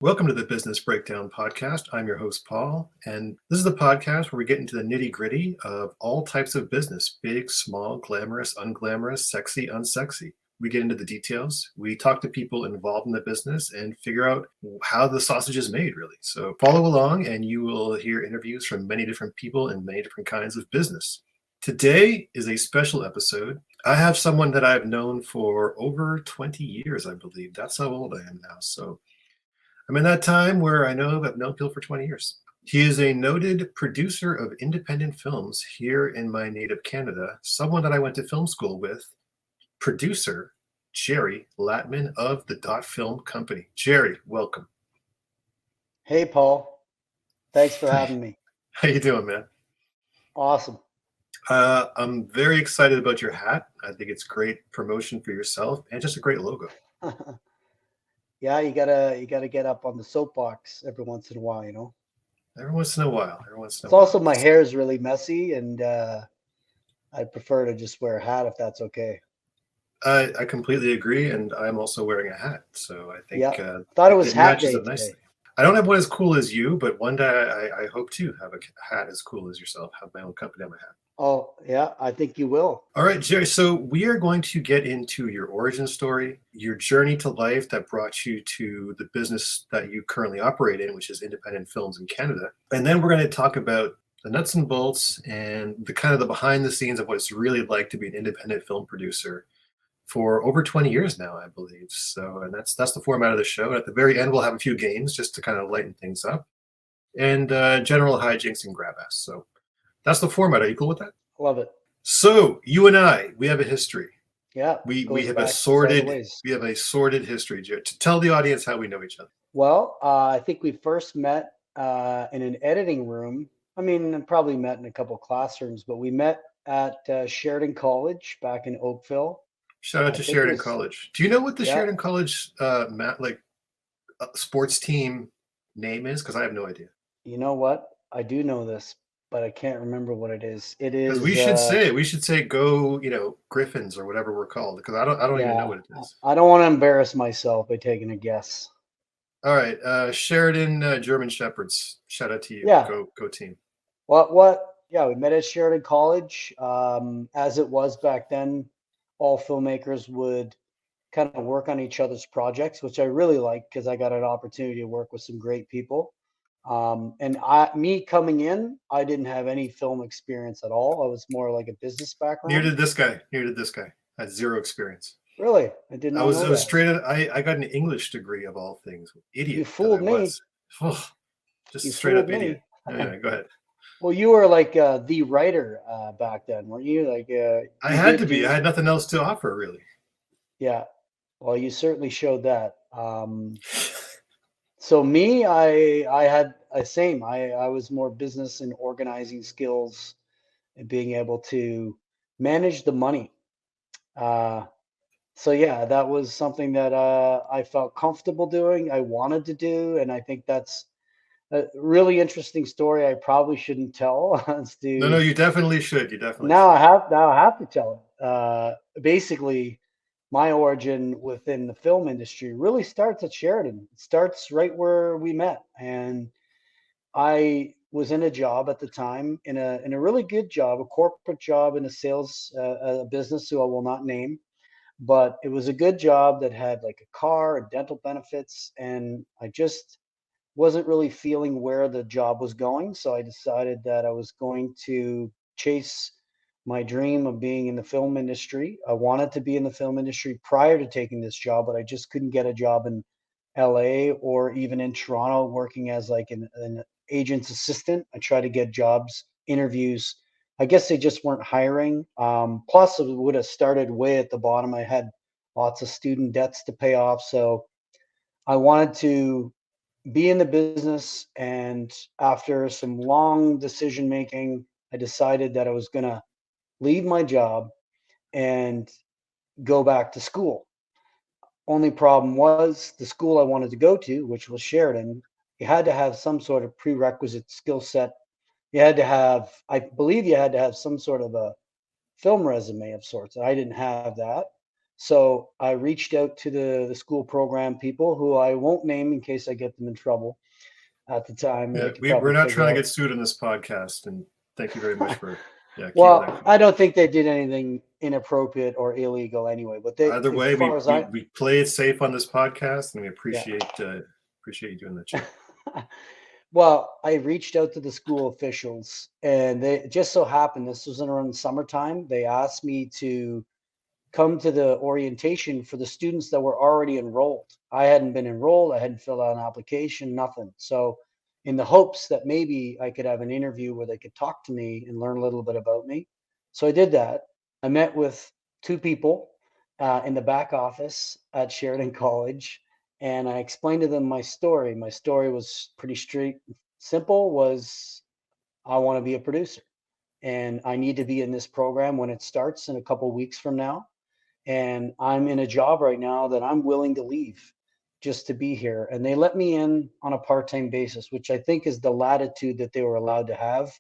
Welcome to the Business Breakdown Podcast. I'm your host, Paul, and this is the podcast where we get into the nitty gritty of all types of business big, small, glamorous, unglamorous, sexy, unsexy. We get into the details. We talk to people involved in the business and figure out how the sausage is made, really. So follow along, and you will hear interviews from many different people in many different kinds of business. Today is a special episode. I have someone that I've known for over 20 years, I believe. That's how old I am now. So I'm in that time where I've known Phil for 20 years. He is a noted producer of independent films here in my native Canada, someone that I went to film school with, producer Gerry Lattmann of the Dot Film Company. Gerry, welcome. Hey, Paul. Thanks for having me. How you doing, man? Awesome. I'm very excited about your hat. I think it's great promotion for yourself and just a great logo. Yeah, you gotta get up on the soapbox every once in a while, you know. Every once in a while, every once in a It's also while. my hair is really messy, and I prefer to just wear a hat if that's okay. I completely agree, and I'm also wearing a hat, so I Yeah, think thought it was it Hat matches Day up nicely. today. I don't have one as cool as you, but one day I hope to have a hat as cool as yourself. Have my own company on my hat. Oh, yeah, I think you will. All right, Jerry. So we are going to get into your origin story, your journey to life that brought you to the business that you currently operate in, which is independent films in Canada, and then we're going to talk about the nuts and bolts and the kind of the behind the scenes of what it's really like to be an independent film producer for over 20 years now, I believe. So, and that's the format of the show. And at the very end, we'll have a few games just to kind of lighten things up and general hijinks and grab ass. So that's the format. Are you cool with that? Love it. So you and I, we have a history. Yeah, We goes have a back quite a ways. sordid history, Jared. To tell the audience how we know each other. Well, I think we first met in an editing room. I mean, probably met in a couple classrooms, but we met at Sheridan College back in Oakville. Shout out I to think it Sheridan was, College. Do you know what the yeah, Sheridan College sports team name is? Because I have no idea. you know what? I do know this, but I can't remember what it is. It Because is, we should say go, Griffins or whatever we're called. Because I don't even know yeah, what it is. I don't want to embarrass myself by taking a guess. All right, Sheridan German Shepherds. Shout out to you. Yeah, Go team. yeah, we met at Sheridan College. As it was back then, all filmmakers would kind of work on each other's projects, which I really like because I got an opportunity to work with some great people. Me coming in, I didn't have any film experience at all. I was more like a business Near background. did this guy. Near did this guy. Had zero experience. Really, I did I not was know it was that. straight. I got an English degree of all things. You Idiot that I fooled me. was. Oh, just You straight fooled up idiot. me. Anyway, go ahead. Well, you were like the writer back then, weren't you? Like I you had did to be. I do, had nothing else to offer, really. yeah. Well, you certainly showed that. So me, I had a same. I was more business and organizing skills and being able to manage the money. Uh, so yeah, that was something that I felt comfortable doing. I wanted to do, and I think that's a really interesting story. I probably shouldn't tell as No, to you definitely should. You definitely now should. I have to tell it. Basically, my origin within the film industry really starts at Sheridan. It starts right where we met, and I was in a job at the time in a really good job, a corporate job in a sales a business who I will not name, but it was a good job that had like a car and dental benefits, and I just wasn't really feeling where the job was going. So I decided that I was going to chase my dream of being in the film industry. I wanted to be in the film industry prior to taking this job, but I just couldn't get a job in LA or even in Toronto working as like an agent's assistant. I tried to get jobs, interviews. I guess they just weren't hiring. Plus, it would have started way at the bottom. I had lots of student debts to pay off. So I wanted to be in the business. And after some long decision making, I decided that I was going to leave my job and go back to school. Only problem was the school I wanted to go to, which was Sheridan. You had to have some sort of prerequisite skill set. You had to have, I believe, you had to have some sort of a film resume of sorts. I didn't have that. So I reached out to the school program people, who I won't name in case I get them in trouble at the time, and Yeah, they could we're probably not figure trying to out. get sued in this podcast, and thank you very much for keeping that Well, I quiet. don't think they did anything inappropriate or illegal anyway, but Either as way, far as we play it safe on this podcast, and we yeah. appreciate you doing that, Jim. Well, I reached out to the school officials, and they just so happened this was around the summertime. They asked me to come to the orientation for the students that were already enrolled. I hadn't been enrolled, I hadn't filled out an application, nothing. So, in the hopes that maybe I could have an interview where they could talk to me and learn a little bit about me. So, I did that. I met with two people in the back office at Sheridan College, and I explained to them my story. My story was pretty straight, simple, was I want to be a producer and I need to be in this program when it starts in a couple weeks from now, and I'm in a job right now that I'm willing to leave just to be here. And they let me in on a part-time basis, which I think is the latitude that they were allowed to have.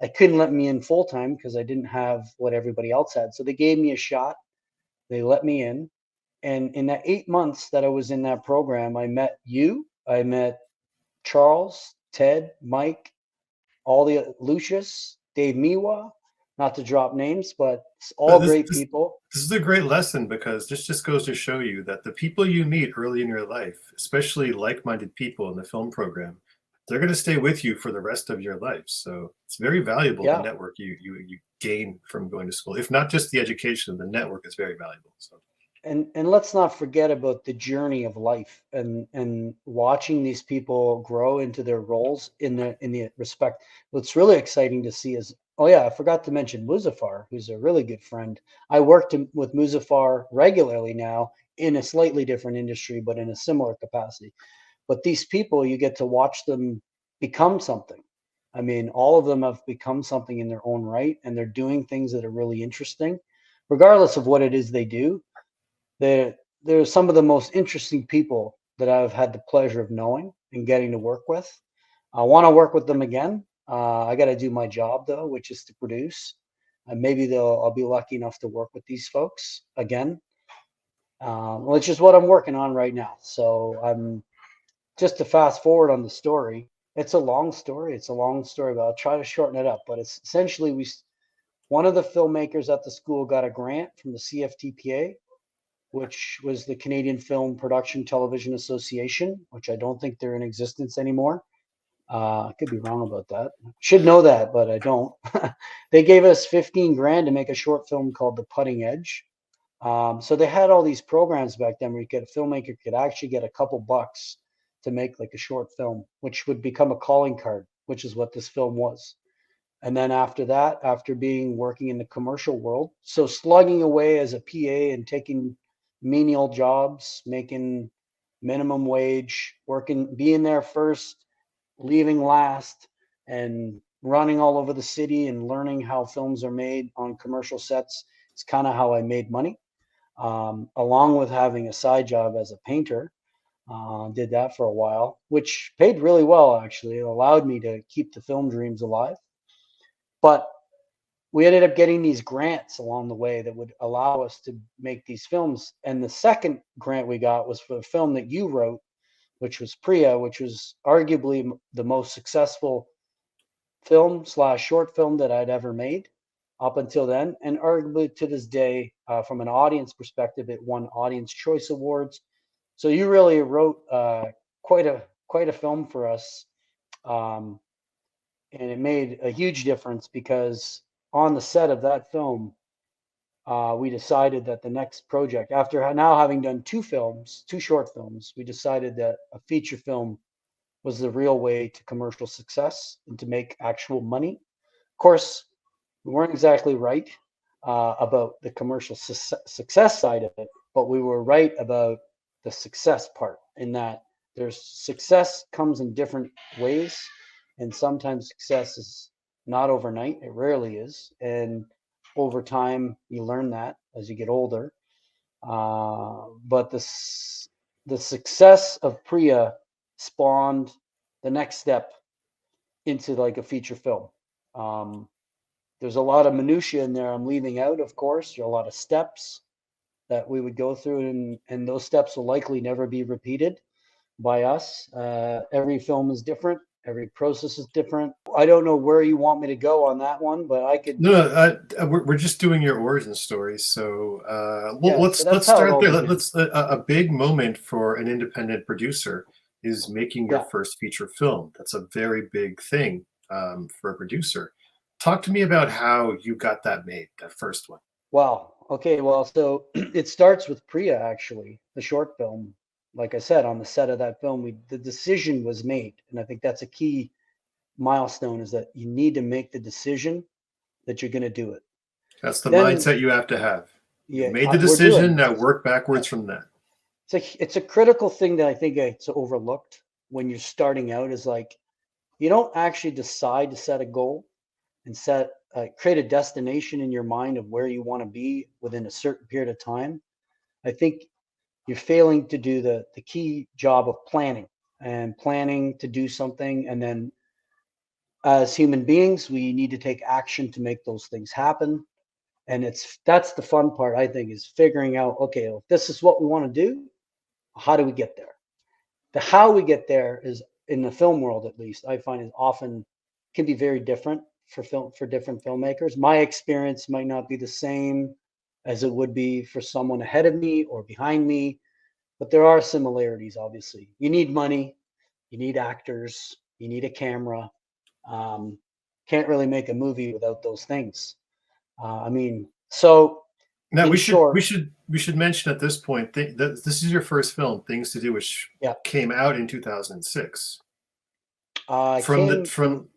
I couldn't let me in full time because I didn't have what everybody else had. So they gave me a shot. They let me in. And in that 8 months that I was in that program, I met you, I met Charles, Ted, Mike, all the Lucius, Dave Miwa, not to drop names, but all But this great this people. this is a great lesson because this just goes to show you that the people you meet early in your life, especially like-minded people in the film program, they're going to stay with you for the rest of your life. So it's very valuable the Yeah. network you gain from going to school. If not just the education, the network is very valuable. So And let's not forget about the journey of life and watching these people grow into their roles in the respect. What's really exciting to see is, oh yeah, I forgot to mention Muzaffar, who's a really good friend. I worked with Muzaffar regularly now in a slightly different industry, but in a similar capacity. But these people, you get to watch them become something. I mean, all of them have become something in their own right, and they're doing things that are really interesting, regardless of what it is they do. They're some of the most interesting people that I've had the pleasure of knowing and getting to work with. I want to work with them again. I got to do my job though, which is to produce. Maybe I'll be lucky enough to work with these folks again, which is what I'm working on right now. So I'm just to fast forward on the story. It's a long story. It's a long story, but I'll try to shorten it up. But it's essentially one of the filmmakers at the school got a grant from the CFTPA, which was the Canadian Film Production Television Association, which I don't think they're in existence anymore. I could be wrong about that. Should know that, but I don't. They gave us 15 grand to make a short film called The Putting Edge. So they had all these programs back then where a filmmaker could actually get a couple bucks to make like a short film, which would become a calling card, which is what this film was. And then after that, after being working in the commercial world, so slugging away as a PA and taking menial jobs, making minimum wage, working, being there first, leaving last, and running all over the city and learning how films are made on commercial sets. It's kind of how I made money, along with having a side job as a painter. Did that for a while, which paid really well, actually. It allowed me to keep the film dreams alive. But we ended up getting these grants along the way that would allow us to make these films. And the second grant we got was for a film that you wrote, which was Priya, which was arguably the most successful film slash short film that I'd ever made up until then. And arguably to this day, from an audience perspective, it won Audience Choice Awards. So you really wrote quite a film for us. Um, and it made a huge difference because on the set of that film, we decided that the next project, after now having done two short films, we decided that a feature film was the real way to commercial success and to make actual money. Of course, we weren't exactly right about the commercial success side of it, but we were right about the success part in that there's success comes in different ways, and sometimes success is not overnight. It rarely is, and over time you learn that as you get older. But the success of Priya spawned the next step into like a feature film. Um, there's a lot of minutia in there I'm leaving out, of course. There are a lot of steps. that we would go through, and those steps will likely never be repeated by us. Every film is different. Every process is different. I don't know where you want me to go on that one, but I could. No, we're just doing your origin story. So, well, Yeah, so let's that's how it start all there. began. Let's a big moment for an independent producer is making your Yeah. first feature film. That's a very big thing for a producer. Talk to me about how you got that made, that first one. Wow. Okay. Well, so it starts with Priya, actually, the short film. Like I said, on the set of that film, the decision was made, and I think that's a key milestone, is that you need to make the decision that you're going to do it. That's the Then, mindset you have to have. You've yeah, made the we're doing decision. Now this. work Yeah. backwards from that. It's a critical thing that I think it's overlooked when you're starting out, is like, you don't actually decide to set a goal and create a destination in your mind of where you want to be within a certain period of time. I think you're failing to do the key job of planning to do something. And then as human beings, we need to take action to make those things happen. And that's the fun part, I think, is figuring out, okay, well, if this is what we want to do, how do we get there? The how we get there is, in the film world at least, I find, is often can be very different for different filmmakers. My experience might not be the same as it would be for someone ahead of me or behind me, but there are similarities. Obviously, you need money, you need actors, you need a camera. um, can't really make a movie without those things. I mean, so Now in short, we should mention at this point that this is your first film, Things to Do, which yeah, came out in 2006. I From the came from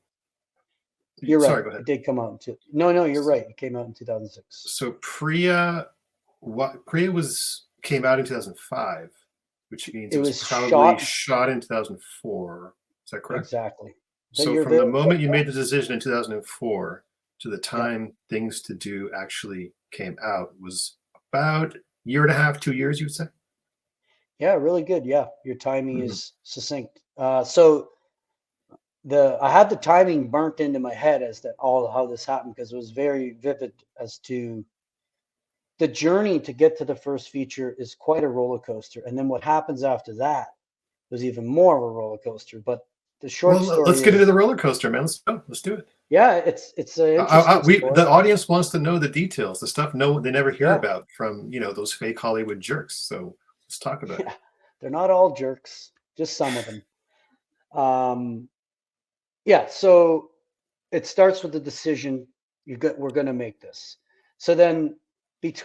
You're right. Sorry, go ahead. It did come out no, you're right. It came out in 2006. So Priya was came out in 2005, which means It it was was probably shot shot in 2004. Is that correct? exactly. That So you're from the very moment you made the decision in 2004 to the yeah, time Things to Do actually came out was about a year and a half, 2 years, you'd say? yeah, really good. Yeah, your timing Mhm. is succinct. So the I had the timing burnt into my head as to all how this happened, because it was very vivid as to the journey to get to the first feature is quite a roller coaster, and then what happens after that was even more of a roller coaster. But the Well, short story let's get into is, the roller coaster, man. Let's go. Let's do it. yeah, it's an interesting story. The audience wants to know the details, the stuff no they never hear Yeah, about from those fake Hollywood jerks. So let's talk about it. yeah, they're not all jerks, just some of them. Um, yeah, so it starts with the decision, we're going to make this. So then, it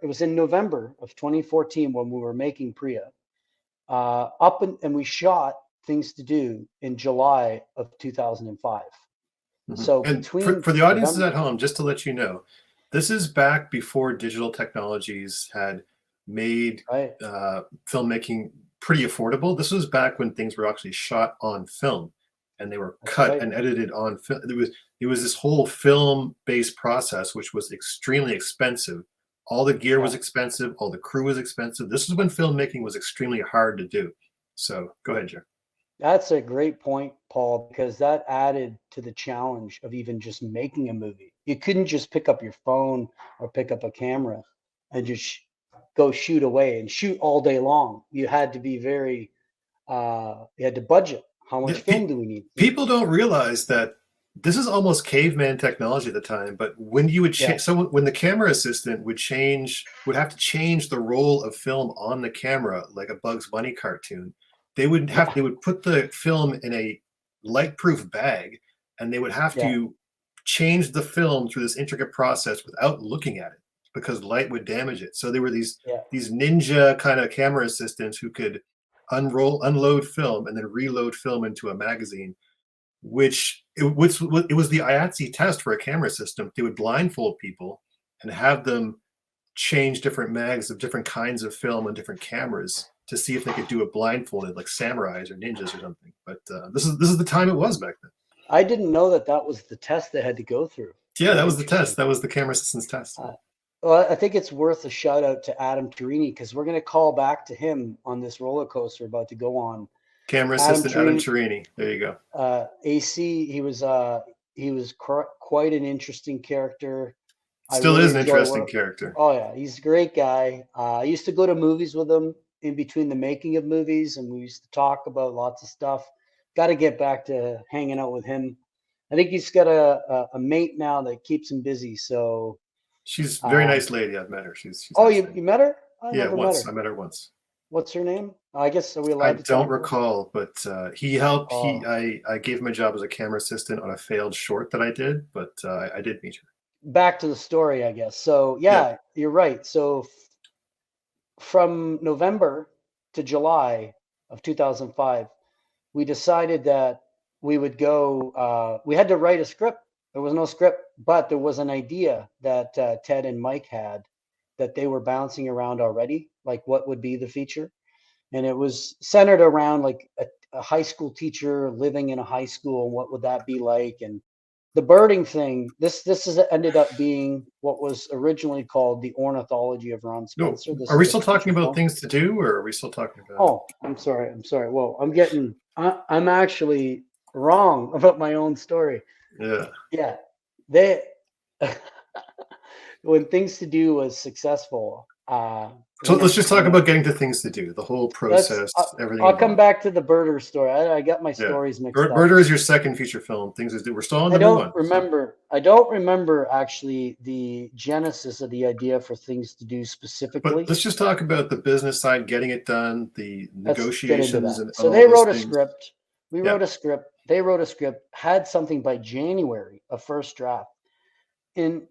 was in November of 2014 when we were making Priya, and we shot Things to Do in July of 2005. Mhm. So And between for the audiences November, at home, just to let you know, this is back before digital technologies had made right? filmmaking pretty affordable. This was back when things were actually shot on film and they were That's cut right. and edited on film. It was this whole film-based process, which was extremely expensive. All the gear Yeah. was expensive, all the crew was expensive. This is when filmmaking was extremely hard to do. So go ahead, Joe. That's a great point, Paul, because that added to the challenge of even just making a movie. You couldn't just pick up your phone or pick up a camera and just go shoot away and shoot all day long. You had to be you had to budget. How Yeah, much film do we need? people don't realize that this is almost caveman technology at the time. But when you would Yeah, change, so when the camera assistant would have to change the roll of film on the camera, like a Bugs Bunny cartoon. yeah, They would put the film in a light-proof bag, and they would have yeah, to change the film through this intricate process without looking at it because light would damage it. So there were yeah, these ninja kind of camera assistants who could unload film, and then reload film into a magazine. It was the IATSE test for a camera system. They would blindfold people and have them change different mags of different kinds of film and different cameras to see if they could do it blindfolded, like samurais or ninjas or something. But this is the time it was back then. I didn't know that that was the test they had to go through. Yeah, that Very was the test. interesting. That was the camera assistant's test. Uh, well, I think it's worth a shout out to Adam Turini, because we're going to call back to him on this roller coaster about to go on. Camera Adam assistant Adam Turini, Turini. There you go. AC, he was quite an interesting character. I Still really is an enjoy interesting work. character. Oh yeah, he's a great guy. I used to go to movies with him in between the making of movies, and we used to talk about lots of stuff. Got to get back to hanging out with him. I think he's got a mate now that keeps him busy. So, She's a very um, nice lady. I've met her. She's oh, nice you lady. you met her? I Yeah, never met once. her. I met her once. What's her name? I guess are we I allowed to don't talk about? recall, but he helped. Oh, I gave him a job as a camera assistant on a failed short that I did, but I did meet her. back to the story, I guess. So Yeah. yeah, you're right. So from November to July of 2005, we decided that we would go. We had to write a script. There was no script, but there was an idea that Ted and Mike had that they were bouncing around already, like what would be the feature. And it was centered around like a high school teacher living in a high school and what would that be like, and the birding thing. This has ended up being what was originally called the ornithology of Ron No, Spencer. This are we is a still talking feature about film. things to do, or are we still talking about? Oh, I'm sorry. Well, I'm actually wrong about my own story. Yeah. Yeah, they when things to do was successful. So When let's it just talk when it about getting to things to do, the whole let's process, everything I'll come involved. back to the birder story. I got my Yeah. stories mixed up. Murder is your second feature film. Things to do. We're still on number one. So, I don't remember actually the genesis of the idea for things to do but specifically. let's just talk about the business side, getting it done, the Let's get into negotiations, that. and So all they those wrote a things. script. We Yeah. wrote a script. They wrote a script, had something by January, a first draft. And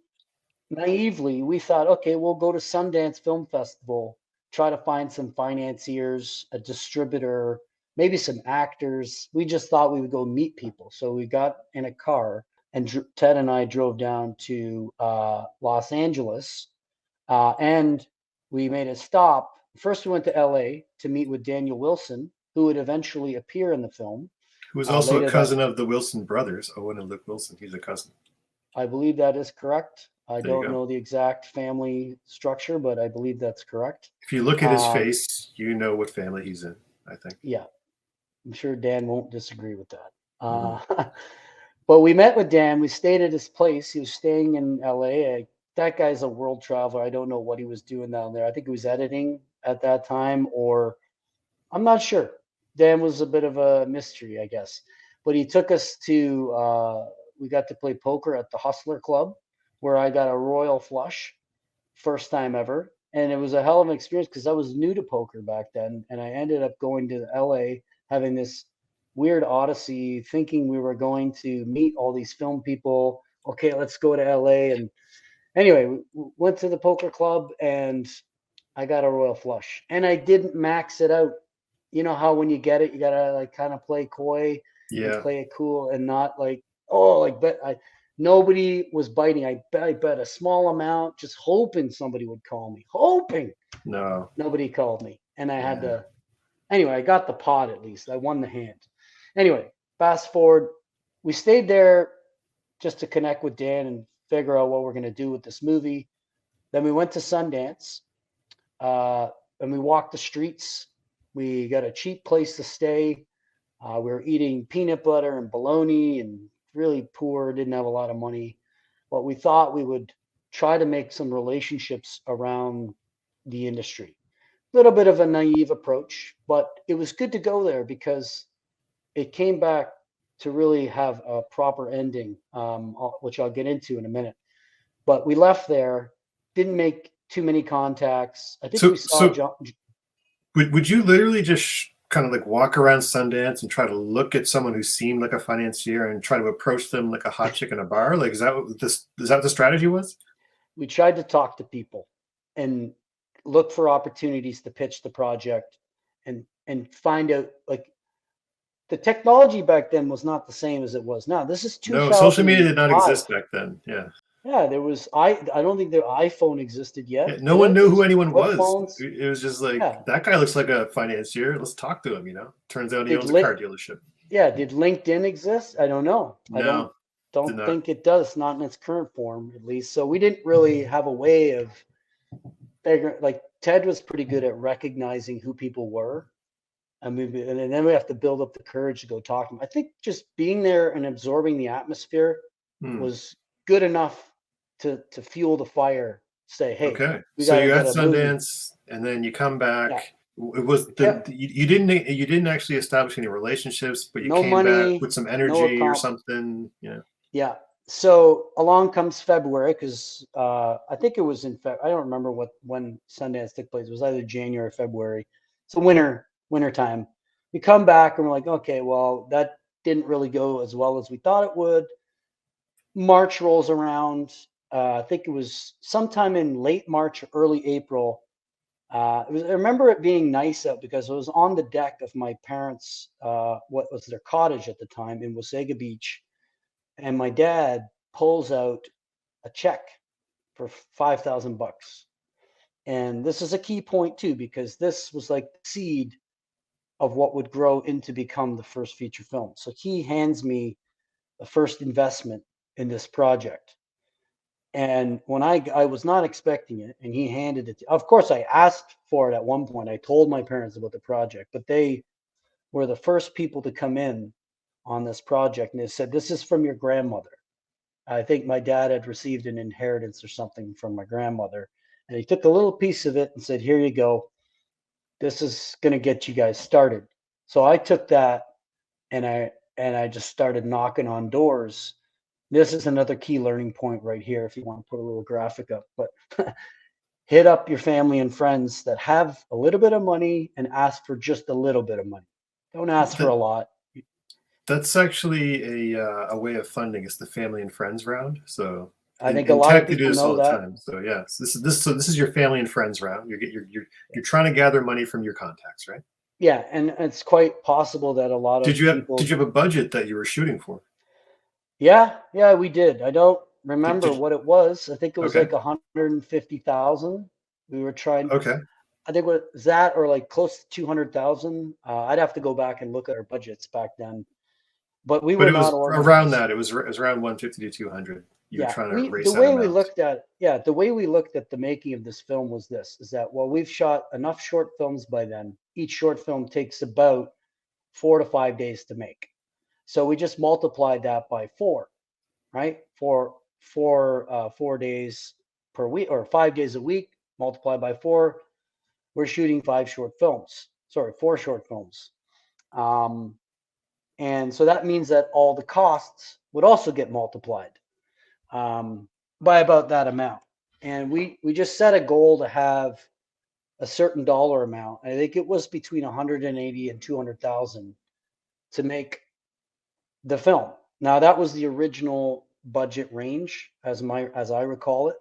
naively, we thought, okay, we'll go to Sundance Film Festival, try to find some financiers, a distributor, maybe some actors. We just thought we would go meet people. So we got in a car, and Ted and I drove down to Los Angeles, and we made a stop. First, we went to LA to meet with Daniel Wilson, who would eventually appear in the film. Who was also a Later that cousin of the Wilson brothers, Owen and Luke Wilson. He's a cousin. I believe that is correct. I There you don't go. know the exact family structure, but I believe that's correct. If you look at his Um, face, you know what family he's in, I think. yeah, I'm sure Dan won't disagree with that. Hmm. But we met with Dan. We stayed at his place. He was staying in LA. That guy's a world traveler. I don't know what he was doing down there. I think he was editing at that time, or I'm not sure. Dan was a bit of a mystery, I guess. But he took us to, we got to play poker at the Hustler Club, where I got a royal flush, first time ever. And it was a hell of an experience because I was new to poker back then. And I ended up going to LA, having this weird odyssey, thinking we were going to meet all these film people. Okay, let's go to LA. And anyway, we went to the poker club and I got a royal flush. And I didn't max it out. You know how when you get it, you gotta like kind of play coy and Yeah. play it cool and not like, oh, like bet I nobody was biting. I bet a small amount, just hoping somebody would call me. Hoping No. nobody called me. And I had Yeah. to anyway, I got the pot at least. I won the hand. Anyway, fast forward, we stayed there just to connect with Dan and figure out what we're gonna do with this movie. Then we went to Sundance, uh, and we walked the streets. We got a cheap place to stay. We were eating peanut butter and bologna and really poor, didn't have a lot of money. But we thought we would try to make some relationships around the industry. A little bit of a naive approach, but it was good to go there because it came back to really have a proper ending, which I'll get into in a minute. But we left there, didn't make too many contacts. I think we saw So John. would you literally just kind of like walk around Sundance and try to look at someone who seemed like a financier and try to approach them like a hot chick in a bar? Like, is that what this is that what the strategy was? We tried to talk to people and look for opportunities to pitch the project and find out like the technology back then was not the same as it was now. This is No, social media did not 2005. exist back then. Yeah. Yeah, there was I don't think the iPhone existed Yeah, yet, no did one it? knew It who was anyone flip was. phones. It was just like Yeah. that guy looks like a financier. Let's talk to him. Turns out he Did owns a car Link dealership. yeah, did LinkedIn exist? I don't know. I No, did don't not. think it does, not in its current form at least. So we didn't really have a way of figuring like Ted was pretty good at recognizing who people were. I mean, and then we have to build up the courage to go talk to them. I think just being there and absorbing the atmosphere Hmm. was good enough to fuel the fire. Say, hey, Okay. we So got to you're at get a movie. Sundance, and then you come Yeah, back. It was yeah. you didn't actually establish any relationships, but you No came back money, with some no energy or accomp. something. Yeah. So along comes February because I think it was in Feb. I don't remember when Sundance took place. It was either January or February. So winter time. We come back and we're like, okay, well that didn't really go as well as we thought it would. March rolls around. I think it was sometime in late March, early April. I remember it being nice out because it was on the deck of my parents' what was their cottage at the time in Wasaga Beach, and my dad pulls out a check for $5,000. And this is a key point too, because this was like the seed of what would grow into become the first feature film. So he hands me the first investment in this project. And when I was not expecting it, and he handed it of course, I asked for it at one point. I told my parents about the project, but they were the first people to come in on this project. And they said, this is from your grandmother. I think my dad had received an inheritance or something from my grandmother. And he took a little piece of it and said, here you go. This is going to get you guys started. So I took that and I just started knocking on doors. This is another key learning point right here if you want to put a little graphic up. But hit up your family and friends that have a little bit of money and ask for just a little bit of money. Don't ask for That a lot. that's actually a way of funding. It's the family and friends round. So I think a in lot of tech, they do people this all know the that. time. So yes, this is your family and friends round. You're trying to gather money from your contacts, right? Yeah, and it's quite possible that a lot of Did people. you have a budget that you were shooting for? Yeah, we did. I don't Did, remember did what it was. I think it was okay, like 150,000. We were trying. okay. I think it was that or like close to 200,000. I'd have to go back and look at our budgets back then, but we But were it not was around organized. that. It was around 150 to 200. You were Yeah, trying to we raise the that way we amount. looked at the way we looked at the making of this film was this: is that well, we've shot enough short films by then. Each short film takes about 4 to 5 days to make. So we just multiplied that by four, right? For 4 days per week or 5 days a week, multiplied by four. We're shooting five short films. Sorry, four short films. Um, and so that means that all the costs would also get multiplied um, by about that amount. And we just set a goal to have a certain dollar amount. I think it was between 180 and 200,000 to make the film. Now that was the original budget range as I recall it.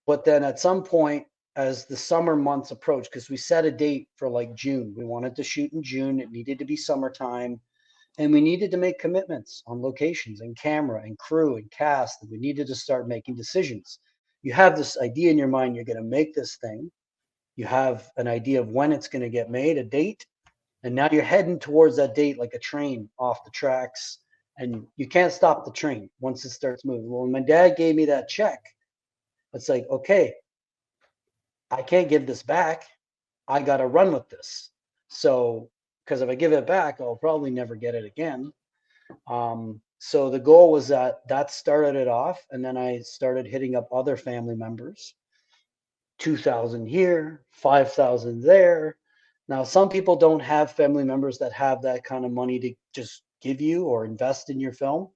But then at some point as the summer months approached, because we set a date for like June, we wanted to shoot in June. It needed to be summertime, and we needed to make commitments on locations and camera and crew and cast. And we needed to start making decisions. You have this idea in your mind, you're going to make this thing. You have an idea of when it's going to get made, a date, and now you're heading towards that date like a train off the tracks, and you can't stop the train once it starts moving. Well, when my dad gave me that check, it's like, okay, I can't give this back. I got to run with this. So, because if I give it back, I'll probably never get it again. So the goal was that started it off, and then I started hitting up other family members. 2,000 here, 5,000 there. Now, some people don't have family members that have that kind of money to just give you or invest in your film.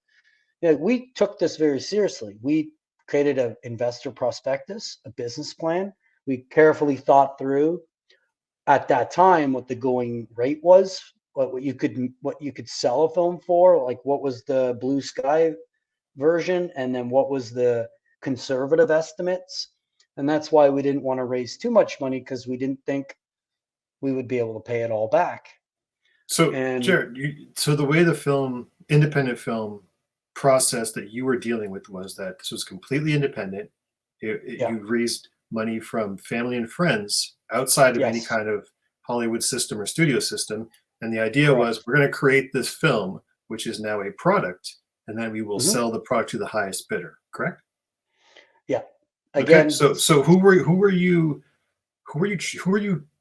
Yeah, we took this very seriously. We created an investor prospectus, a business plan. We carefully thought through at that time what the going rate was, what you could sell a film for, like what was the blue sky version, and then what was the conservative estimates. And that's why we didn't want to raise too much money because we didn't think we would be able to pay it all back. So, And Jared, so the way the independent film process that you were dealing with was that this was completely independent. yeah, You raised money from family and friends outside of any yes, kind of Hollywood system or studio system. And the idea was correct. we're going to create this film, which is now a product, and then we will Hmm. sell the product to the highest bidder. Correct? Yeah. Okay. Again, So who were you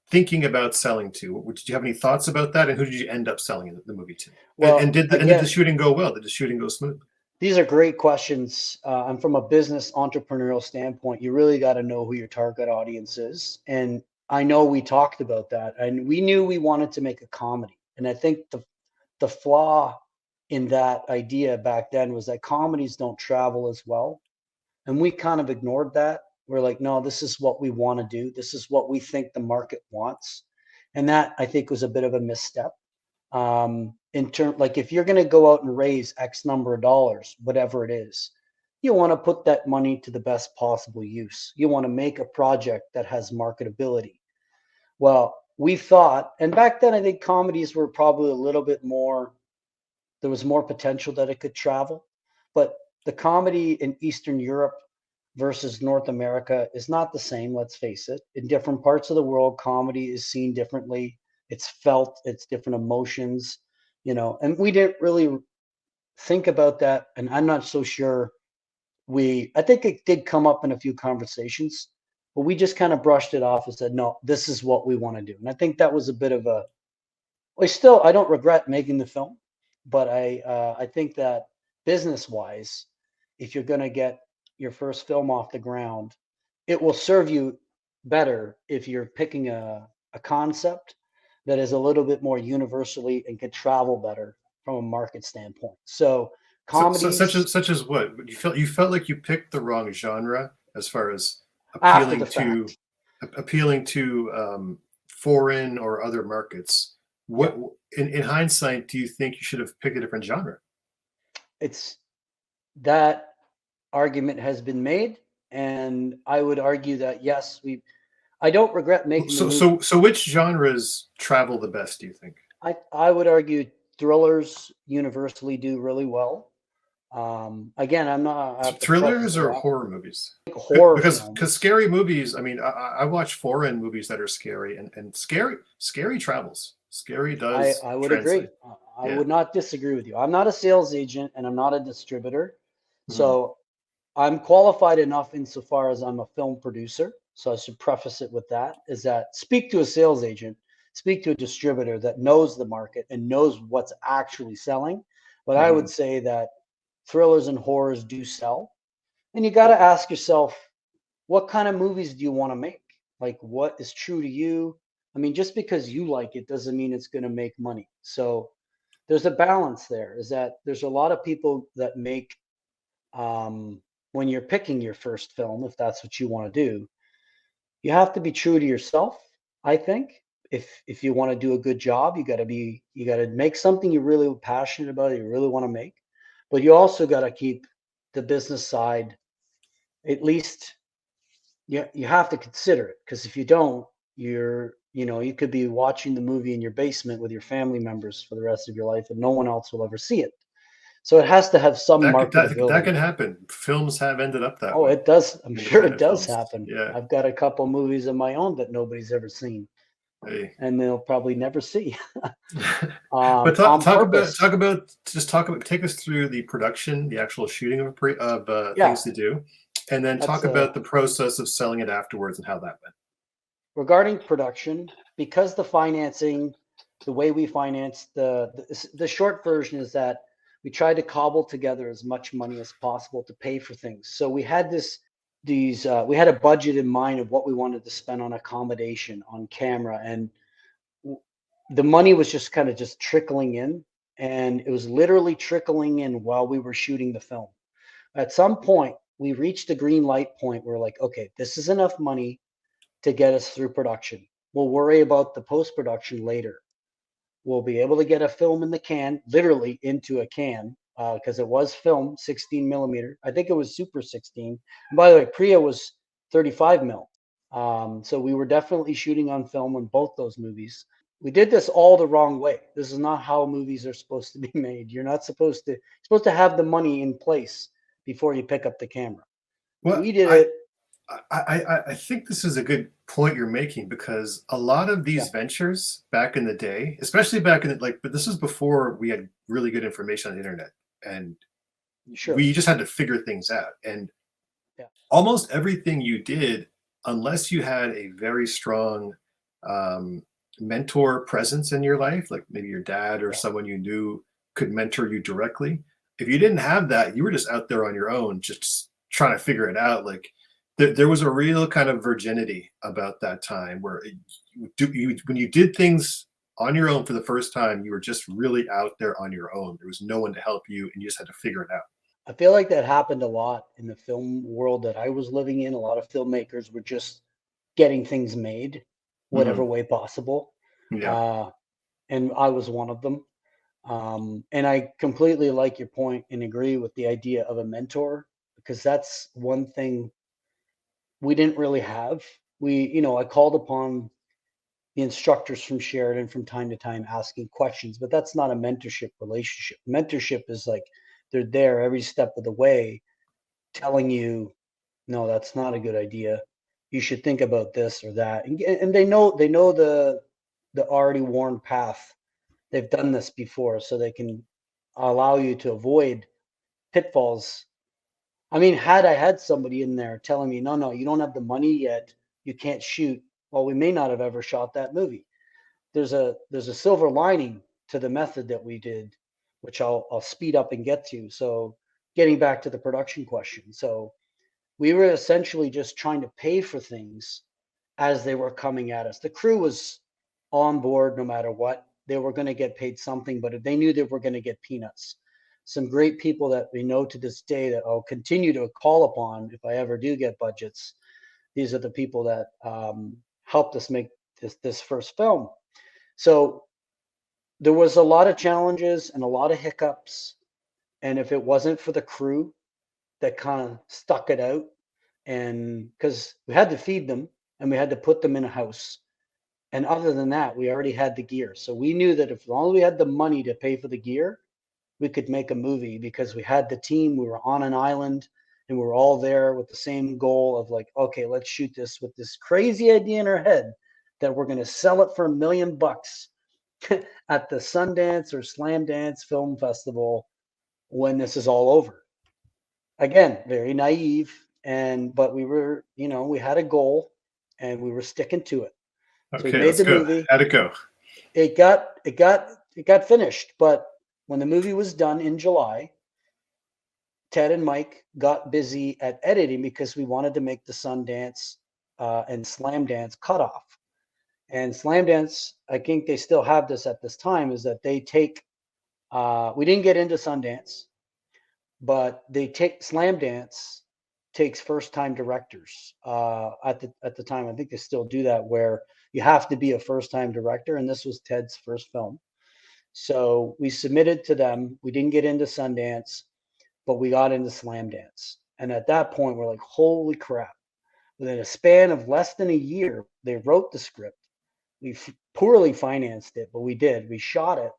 thinking about selling to? Did you have any thoughts about that? And who did you end up selling the movie to? well, And did the again, shooting go well? Did the shooting go smooth? These are great questions. And from a business entrepreneurial standpoint, you really got to know who your target audience is. And I know we talked about that, and we knew we wanted to make a comedy. And I think the flaw in that idea back then was that comedies don't travel as well. And we kind of ignored that. We're like, no, this is what we want to do. This is what we think the market wants. And that I think was a bit of a misstep. In term, like if you're going to go out and raise X number of dollars, whatever it is, you want to put that money to the best possible use. You want to make a project that has marketability. Well, we thought, and back then I think comedies were probably a little bit more, there was more potential that it could travel. But the comedy in Eastern Europe versus North America is not the same, let's face it. In different parts of the world, comedy is seen differently. It's felt, it's different emotions, and we didn't really think about that. And I'm not so sure I think it did come up in a few conversations, but we just kind of brushed it off and said, no, this is what we want to do. And I think that was a bit of I don't regret making the film, but I think that business wise, if you're going to get your first film off the ground, it will serve you better if you're picking a concept that is a little bit more universally and can travel better from a market standpoint. So So comedies such as what you felt like you picked the wrong genre as far as after the appealing to fact. appealing to foreign or other markets. Yeah, What in hindsight do you think you should have picked a different genre? it's that argument has been made, and I would argue that yes, I don't regret making the movie. So which genres travel the best? Do you think I would argue thrillers universally do really well. Again, I have to preface thrillers a or lot. horror movies? Horror Because films. scary movies. I mean, I watch foreign movies that are scary, and scary travels. Scary does I would agree. translate. I Yeah. would not disagree with you. I'm not a sales agent and I'm not a distributor. Mhm. So I'm qualified enough insofar as I'm a film producer. So I should preface it with that is that speak to a sales agent, speak to a distributor that knows the market and knows what's actually selling. But I would Mhm. say that thrillers and horrors do sell. And you got to ask yourself, what kind of movies do you want to make? Like, what is true to you? I mean, just because you like it doesn't mean it's going to make money. So there's a balance there. Is that there's a lot of people that make when you're picking your first film, if that's what you want to do, you have to be true to yourself. I think if you want to do a good job, you got to make something you're really passionate about, you really want to make, but you also got to keep the business side at least. You have to consider it because if you don't, you could be watching the movie in your basement with your family members for the rest of your life, and no one else will ever see it. So it has to have some That marketability. can happen. Films have ended up that Oh, way. it does. I'm sure it Independent does films. happen. Yeah. I've got a couple movies of my own that nobody's ever seen, Hey. and they'll probably never see But on purpose. talk about take us through the production, the actual shooting of Yeah, things to do, and then that's talk about the process of selling it afterwards and how that went. regarding production because the financing, the way we financed the short version is that we tried to cobble together as much money as possible to pay for things. So we had we had a budget in mind of what we wanted to spend on accommodation, on camera, and the money was just kind of just trickling in, and it was literally trickling in while we were shooting the film. At some point we reached a green light point where we're like, okay, this is enough money to get us through production. We'll worry about the post production later. We'll be able to get a film in the can, literally into a can, because it was film 16 millimeter. I think it was Super 16. And by the way, Priya was 35 mil. So we were definitely shooting on film on both those movies. We did this all the wrong way. This is not how movies are supposed to be made. You're not supposed to have the money in place before you pick up the camera. Well, We did it. I think this is a good point you're making because a lot of Yeah, these ventures back in the day, especially back in the, like, but this is before we had really good information on the internet, and sure. we just had to figure things out. And Yeah, almost everything you did, unless you had a very strong um, mentor presence in your life, like maybe your dad or yeah, someone you knew could mentor you directly, if you didn't have that, you were just out there on your own, just trying to figure it out. Like there was a real kind of virginity about that time where when you did things on your own for the first time, you were just really out there on your own. There was no one to help you, and you just had to figure it out. I feel like that happened a lot in the film world that I was living in. A lot of filmmakers were just getting things made, whatever Hmm. way possible. Yeah. Uh, and I was one of them. And I completely like your point and agree with the idea of a mentor, because that's one thing we didn't really have. I called upon the instructors from Sheridan from time to time asking questions, but that's not a mentorship relationship. Mentorship is like they're there every step of the way telling you, no, that's not a good idea. You should think about this or that. And they know the already worn path. They've done this before, so they can allow you to avoid pitfalls. I mean, had I had somebody in there telling me, no, no, you don't have the money yet, you can't shoot, well, we may not have ever shot that movie. There's a silver lining to the method that we did, which I'll speed up and get to. So getting back to the production question. So we were essentially just trying to pay for things as they were coming at us. The crew was on board no matter what. They were going to get paid something, but they knew they were going to get peanuts. Some great people that we know to this day that I'll continue to call upon if I ever do get budgets. These are the people that helped us make this first film. So there was a lot of challenges and a lot of hiccups. And if it wasn't for the crew that kind of stuck it out, and because we had to feed them and we had to put them in a house. And other than that, we already had the gear. So we knew that if as long as we had the money to pay for the gear, we could make a movie because we had the team, we were on an island, and we were all there with the same goal of like, okay, let's shoot this with this crazy idea in our head that we're going to sell it for $1 million at the Sundance or Slam Dance Film Festival when this is all over. Again, very naive, but we had a goal and we were sticking to it. So we Okay, made let's the go. movie. How'd it go? It got finished, but when the movie was done in July, Ted and Mike got busy at editing because we wanted to make the Sundance and Slam Dance cutoff. And Slam Dance, I think they still have this at this time, is that they take. We didn't get into Sundance, but they take Slam Dance takes first time directors at the time. I think they still do that, where you have to be a first time director, and this was Ted's first film. So we submitted to them. We didn't get into Sundance, but we got into Slam Dance. And at that point, we're like, holy crap. Within a span of less than a year, they wrote the script. We poorly financed it, but we did. We shot it.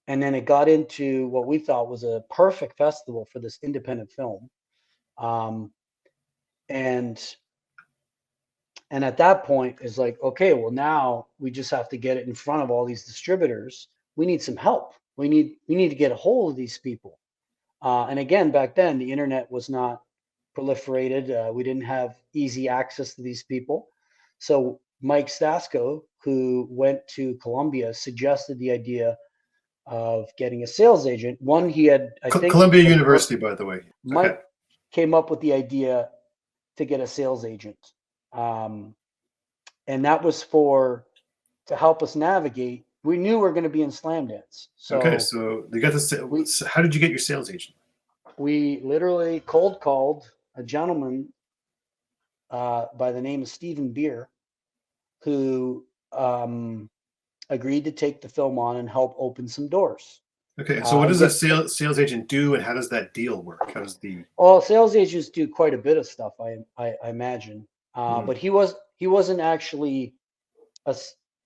And then it got into what we thought was a perfect festival for this independent film. Um, and and at that point is like, okay, well, now we just have to get it in front of all these distributors. We need some help. We need to get a hold of these people. And again, back then the internet was not proliferated. We didn't have easy access to these people. So Mike Stasko, who went to Columbia, suggested the idea of getting a sales agent. One, he had, I think, Columbia University, by the way. Okay. Mike came up with the idea to get a sales agent. Um, and that was to help us navigate. We knew we were going to be in Slam Dance. Okay. So So they got this. we, So how did you get your sales agent? we literally cold called a gentleman by the name of Stephen Beer, who agreed to take the film on and help open some doors. Okay. So what And does a get sales agent do, and how does that deal work? How does the all sales agents do quite a bit of stuff, I imagine. Mhm. But he wasn't actually a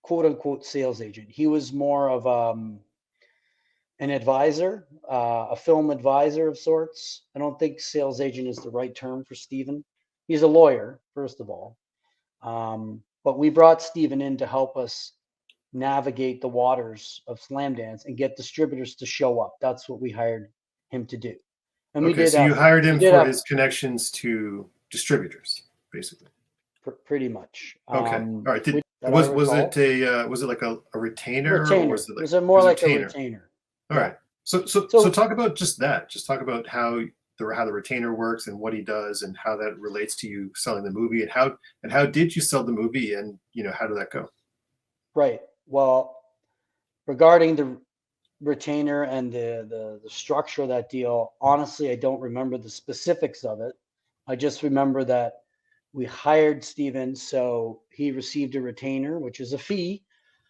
quote unquote sales agent. He was more of an advisor, a film advisor of sorts. I don't think sales agent is the right term for Stephen. He's a lawyer, first of all. But we brought Stephen in to help us navigate the waters of Slam Dance and get distributors to show up. That's what we hired him to do. And we Okay, did so you have hired we him did for have his connections to distributors, basically. pretty much. Okay, all right. Did That I was it recall. a was it like a retainer, or Retainer. was it It like was it more was a like a retainer? retainer. All Yeah. right. So So talk about just that. Just talk about how the retainer works and what he does and how that relates to you selling the movie, and how did you sell the movie, and how did that go? right. Well, regarding the retainer and the structure of that deal, honestly, I don't remember the specifics of it. I just remember that we hired Steven, so he received a retainer, which is a fee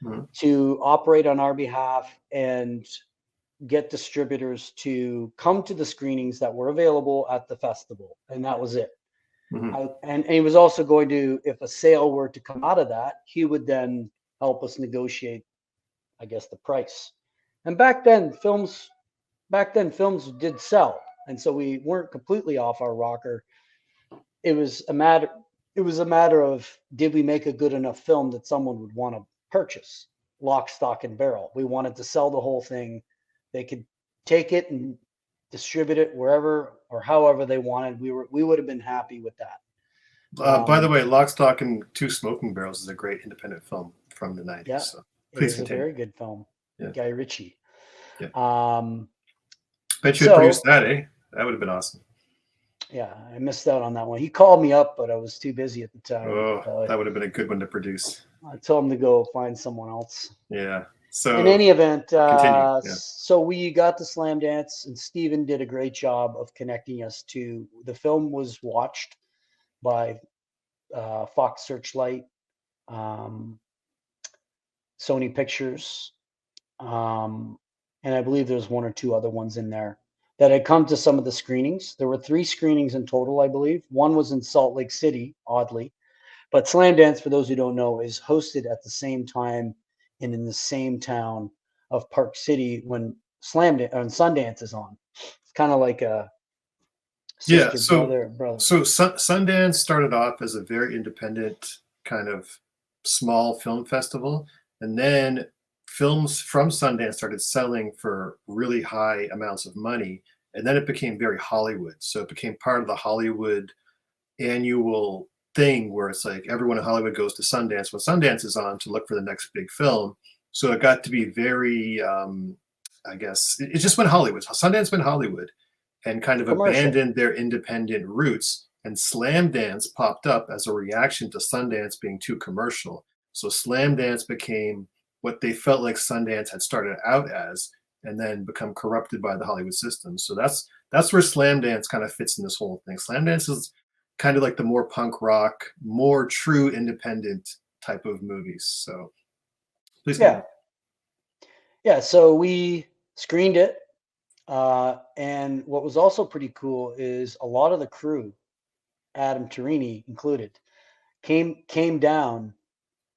Mhm, to operate on our behalf and get distributors to come to the screenings that were available at the festival, and that was it. mhm. And he was also going to, if a sale were to come out of that, he would then help us negotiate, I guess, the price. And back then films did sell, and so we weren't completely off our rocker. It was a matter it was a matter of, did we make a good enough film that someone would want to purchase, lock, stock, and barrel. We wanted to sell the whole thing. They could take it and distribute it wherever or however they wanted. We would have been happy with that. By the Um, way, Lock, Stock, and Two Smoking Barrels is a great independent film from the '90s. yeah, So it please is a continue. very good film. Yeah, Guy Ritchie. yeah. Um, Bet you had produced so that, eh? That would have been awesome. yeah, I missed out on that one. He called me up, but I was too busy at the time. Oh, So that would have been a good one to produce. I told him to go find someone else. Yeah. In So any event, continue. Yeah. so we got to Slam Dance, and Steven did a great job of connecting us to the film. Was watched by Fox Searchlight, um, Sony Pictures, um, and I believe there's one or two other ones in there that had come to some of the screenings. There were 3 screenings in total, I believe. One was in Salt Lake City, oddly. But Slam Dance, for those who don't know, is hosted at the same time and in the same town of Park City when Sundance is on. It's kind of like a Yeah. sister So brother. so Sundance started off as a very independent kind of small film festival, and then films from Sundance started selling for really high amounts of money, and then it became very Hollywood. So it became part of the Hollywood annual thing where it's like everyone in Hollywood goes to Sundance when Sundance is on to look for the next big film. So it got to be very, I guess, it just went Hollywood. Sundance went Hollywood and kind of Commercial. abandoned their independent roots. And Slam Dance popped up as a reaction to Sundance being too commercial. So Slam Dance became what they felt like Sundance had started out as, and then become corrupted by the Hollywood system. So that's where Slam Dance kind of fits in this whole thing. Slam Dance is kind of like the more punk rock, more true independent type of movies. So please Yeah. continue. Yeah. So we screened it. And what was also pretty cool is a lot of the crew, Adam Torini included, came down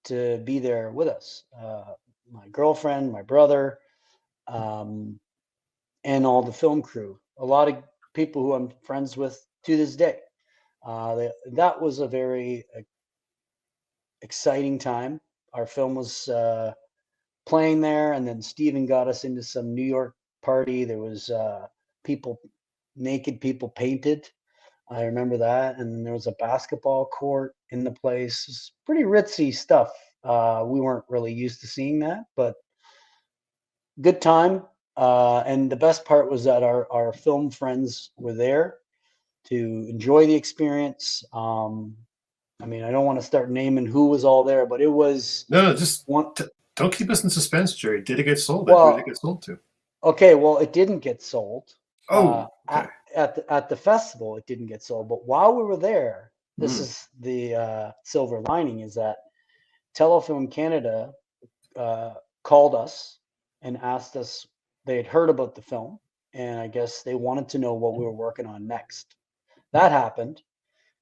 to be there with us. My girlfriend, my brother, um, and all the film crew. A lot of people who I'm friends with to this day. That was a very exciting time. Our film was playing there, and then Steven got us into some New York party. There was people, naked people painted. I remember that, and there was a basketball court in the place. It's pretty ritzy stuff. We weren't really used to seeing that, but good time. And the best part was that our film friends were there to enjoy the experience. I mean, I don't want to start naming who was all there, but it was No, no, just one. don't keep us in suspense, Jerry. Did it get sold? Who did it Well, get sold to? okay, well, it didn't get sold. Oh, okay. At the festival, it didn't get sold. But while we were there, this Mm. is the silver lining: is that Telefilm Canada uh, called us and asked us. They had heard about the film, and I guess they wanted to know what we were working on next. That happened.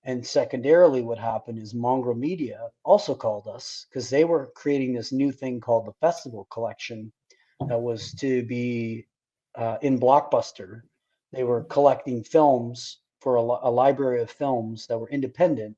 And secondarily, what happened is Mongrel Media also called us because they were creating this new thing called the Festival Collection that was to be in Blockbuster. They were collecting films for a library of films that were independent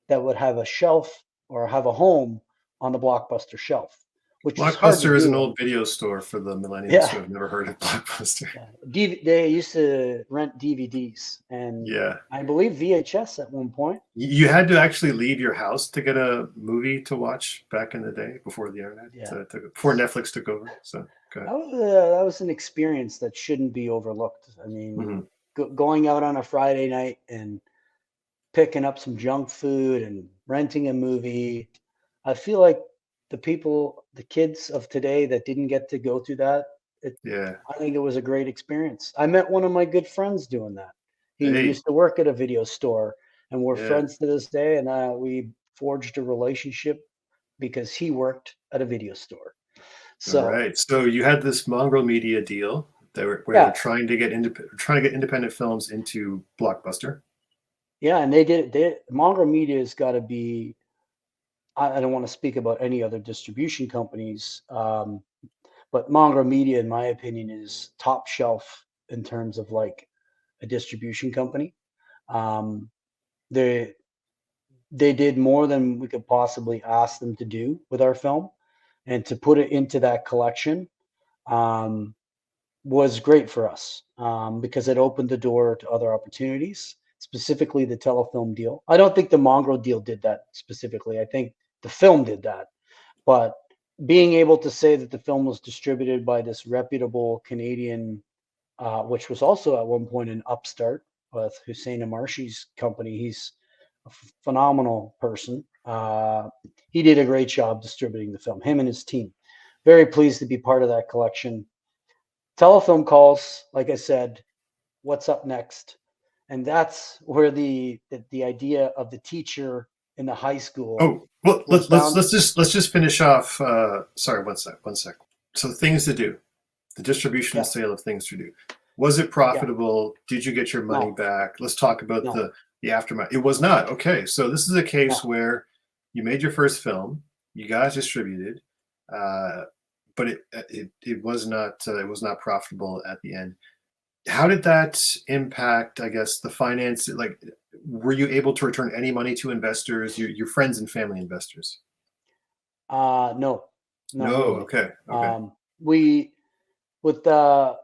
that would have a shelf or have a home on the Blockbuster shelf, which was hard to Blockbuster is an do. old video store for the millennials Yeah, who have never heard of Blockbuster. yeah. They used to rent DVDs and Yeah. I believe VHS at one point. You had to actually leave your house to get a movie to watch back in the day before the internet, Yeah. before Netflix took over. So Okay. That was an experience that shouldn't be overlooked. I mean, Hmm. going out on a Friday night and picking up some junk food and renting a movie. I feel like the kids of today that didn't get to go through that, it, Yeah. I think it was a great experience. I met one of my good friends doing that. He Hey. used to work at a video store, and we're Yeah. friends to this day. And we forged a relationship because he worked at a video store. All So right. So you had this Mongrel Media deal where they're yeah, trying to get independent films into Blockbuster. yeah, and they did. Mongrel Media has got to be. I don't want to speak about any other distribution companies. But Mongrel Media, in my opinion, is top shelf in terms of like a distribution company. Um, they they did more than we could possibly ask them to do with our film, and to put it into that collection um, was great for us because it opened the door to other opportunities, specifically the telefilm deal. I don't think the Mongrel deal did that specifically. I think the film did that, but being able to say that the film was distributed by this reputable Canadian, which was also at one point an upstart with Hussein Amarshi's company. He's a phenomenal person. He did a great job distributing the film, him and his team. Very pleased to be part of that collection. Telefilm calls, like I said, what's up next? And that's where the idea of the teacher in the high school Oh, well, was found. let's just finish off. Sorry, one sec. So things to do, the distribution and Yeah, sale of things to do. Was it yeah, profitable? Did you get your money no, back? Let's talk about no, the aftermath. It was not. Okay, so this is a case no. where you made your first film, you guys distributed, uh, but it was not profitable at the end. How did that impact, I guess, the finance? Like, were you able to return any money to investors, your friends and family investors? No, not No. really. Okay. Okay. Um, we with the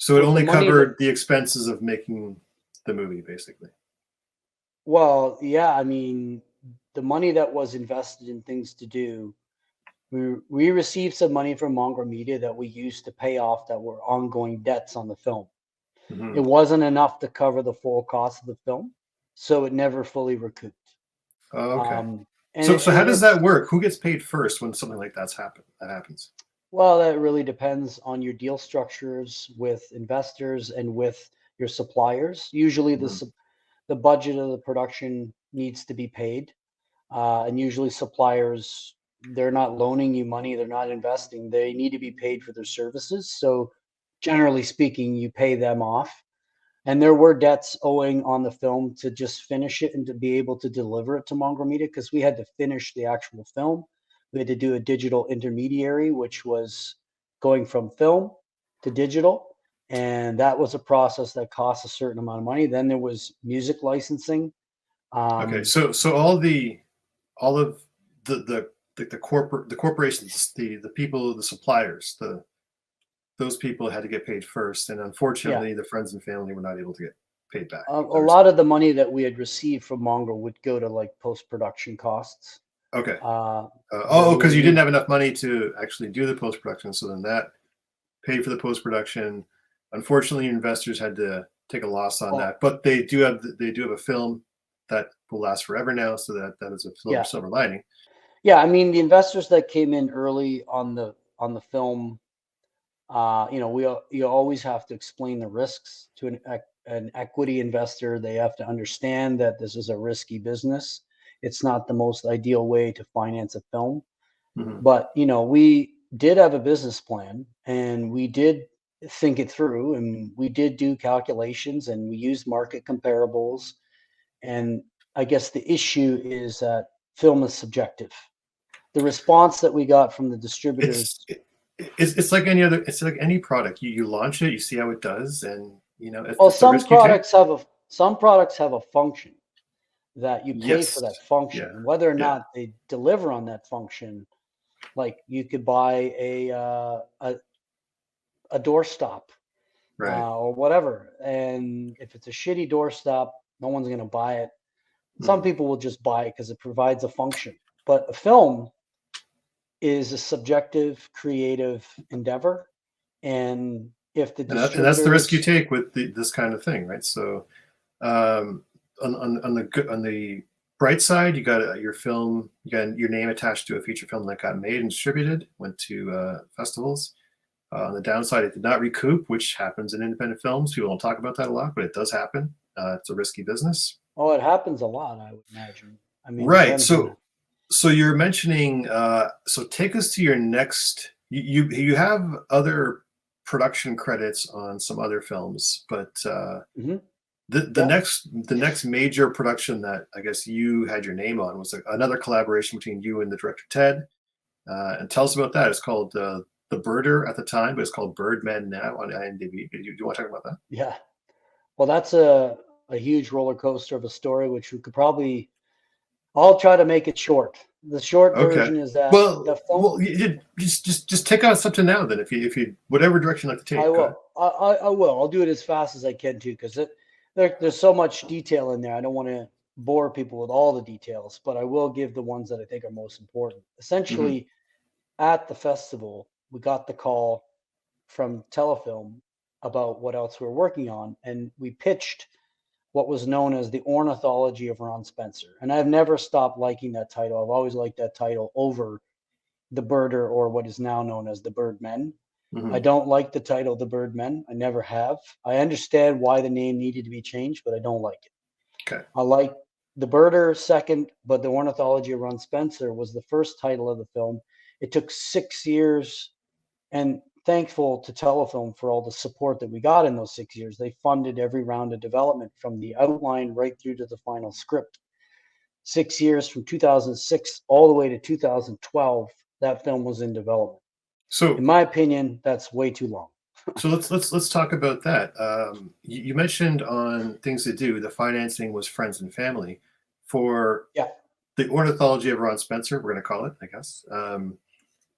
So it with the only money that covered the expenses of making the movie, basically. well, yeah, I mean, the money that was invested in things to do, we received some money from Mongrel Media that we used to pay off that were ongoing debts on the film. It Hmm. wasn't enough to cover the full cost of the film, so it never fully recouped. Okay. Um, So how does it's that work? Who gets paid first when something like that happens? well, that really depends on your deal structures with investors and with your suppliers. Usually, Hmm. the budget of the production needs to be paid, and usually suppliers, they're not loaning you money, they're not investing, they need to be paid for their services. So, generally speaking, you pay them off. And there were debts owing on the film to just finish it and to be able to deliver it to Mongrel Media because we had to finish the actual film. We had to do a digital intermediary, which was going from film to digital. And that was a process that cost a certain amount of money. Then there was music licensing. Okay. Um, So all of the corporations, the people, the suppliers, those people had to get paid first, and yeah, unfortunately, the friends and family were not able to get paid back. a Is that what you're lot of the money that we had received from Mongrel would go to like post production costs. saying? Okay. Uh, that Oh, we would because you didn't need. have enough money to actually do the post production, so then that paid for the post production. Unfortunately, investors had to take a loss on Well, that, but they do have a film that will last forever now, so that is a yeah, silver lining. yeah. I mean, the investors that came in early on the film, you always have to explain the risks to an equity investor. They have to understand that this is a risky business. It's not the most ideal way to finance a film, Hmm. but we did have a business plan, and we did think it through, and we did do calculations, and we used market comparables. And I guess the issue is that film is subjective. The response that we got from the It's distributors. it, it's like any other. It's like any product. You launch it, you see how it does, and Well, it's a risk you take. some products have a function that you pay for Yes. that function, Yeah. and whether or Yeah. not they deliver on that function, like you could buy a doorstop Right. or whatever, and if it's a shitty doorstop, no one's going to buy it. Some Hmm. people will just buy it because it provides a function. But a film, is a subjective, creative endeavor, and if the And that's the risk you distributors, take with this kind of thing, right? So um, on the good, on the bright side, you got your film, you got your name attached to a feature film that got made and distributed, went to festivals. On the downside, it did not recoup, which happens in independent films. People don't talk about that a lot, but it does happen. It's a risky business. oh, it happens a lot, I would imagine. I mean, Right. depends on So that. so you're mentioning so take us to your next you have other production credits on some other films, but Hmm. the Yeah. next major production that I guess you had your name on was another collaboration between you and the director Ted. And tell us about that. It's called The Birder at the time, but it's called Birdman now on IMDb. Do you want to talk about that? Yeah. Well, that's a huge roller coaster of a story, which we could probably, I'll try to make it short. The short Okay. version is that the phone, Well, just take on something now. Then, if you whatever direction you like to I take, go ahead. will. I will. I'll do it as fast as I can too, because there's so much detail in there. I don't want to bore people with all the details, but I will give the ones that I think are most important. Hmm. Essentially, at the festival, we got the call from Telefilm about what else we're working on, and we pitched what was known as the ornithology of Ron Spencer. And I've never stopped liking that title. I've always liked that title over the Birder, or what is now known as the Birdmen. I Hmm. don't like the title The Birdmen. I never have. I understand why the name needed to be changed, but I don't like it. Okay. I like the Birder second, but the ornithology of Ron Spencer was the first title of the film. It took 6 years, and thankful to Telefilm for all the support that we got in those 6 years. They funded every round of development from the outline right through to the final script. 6 years from 2006 all the way to 2012, that film was in development. In So my opinion, that's way too long. let's talk about that. You mentioned on things to do, the financing was friends and family for Yeah. the ornithology of Ron Spencer. We're going to call it, I guess.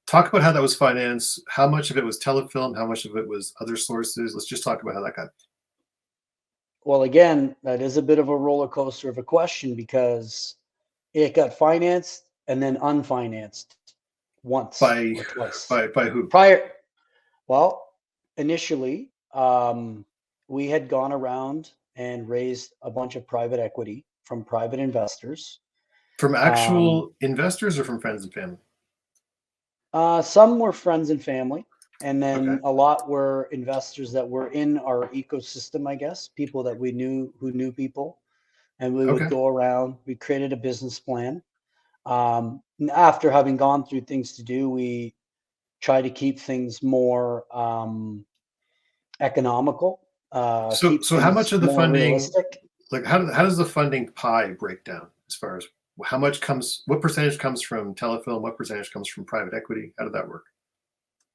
Talk about how that was financed. How much of it was telefilm? How much of it was other sources? Let's just talk about how that got Well, again, that is a bit of a roller coaster of a question because it got financed and then unfinanced once by or twice. by who? Prior, well, initially, we had gone around and raised a bunch of private equity from private investors. From Um, actual investors or from friends and family? some were friends and family, and Okay. then a lot were investors that were in our ecosystem, I guess, people that we knew who knew people. And we would Okay. go around, we created a business plan. After having gone through things to do, we try to keep things more economical, keep So how much things of the more funding, realistic. like how does the funding pie break down as far as how much comes, what percentage comes from telefilm, what percentage comes from private equity? How did that work?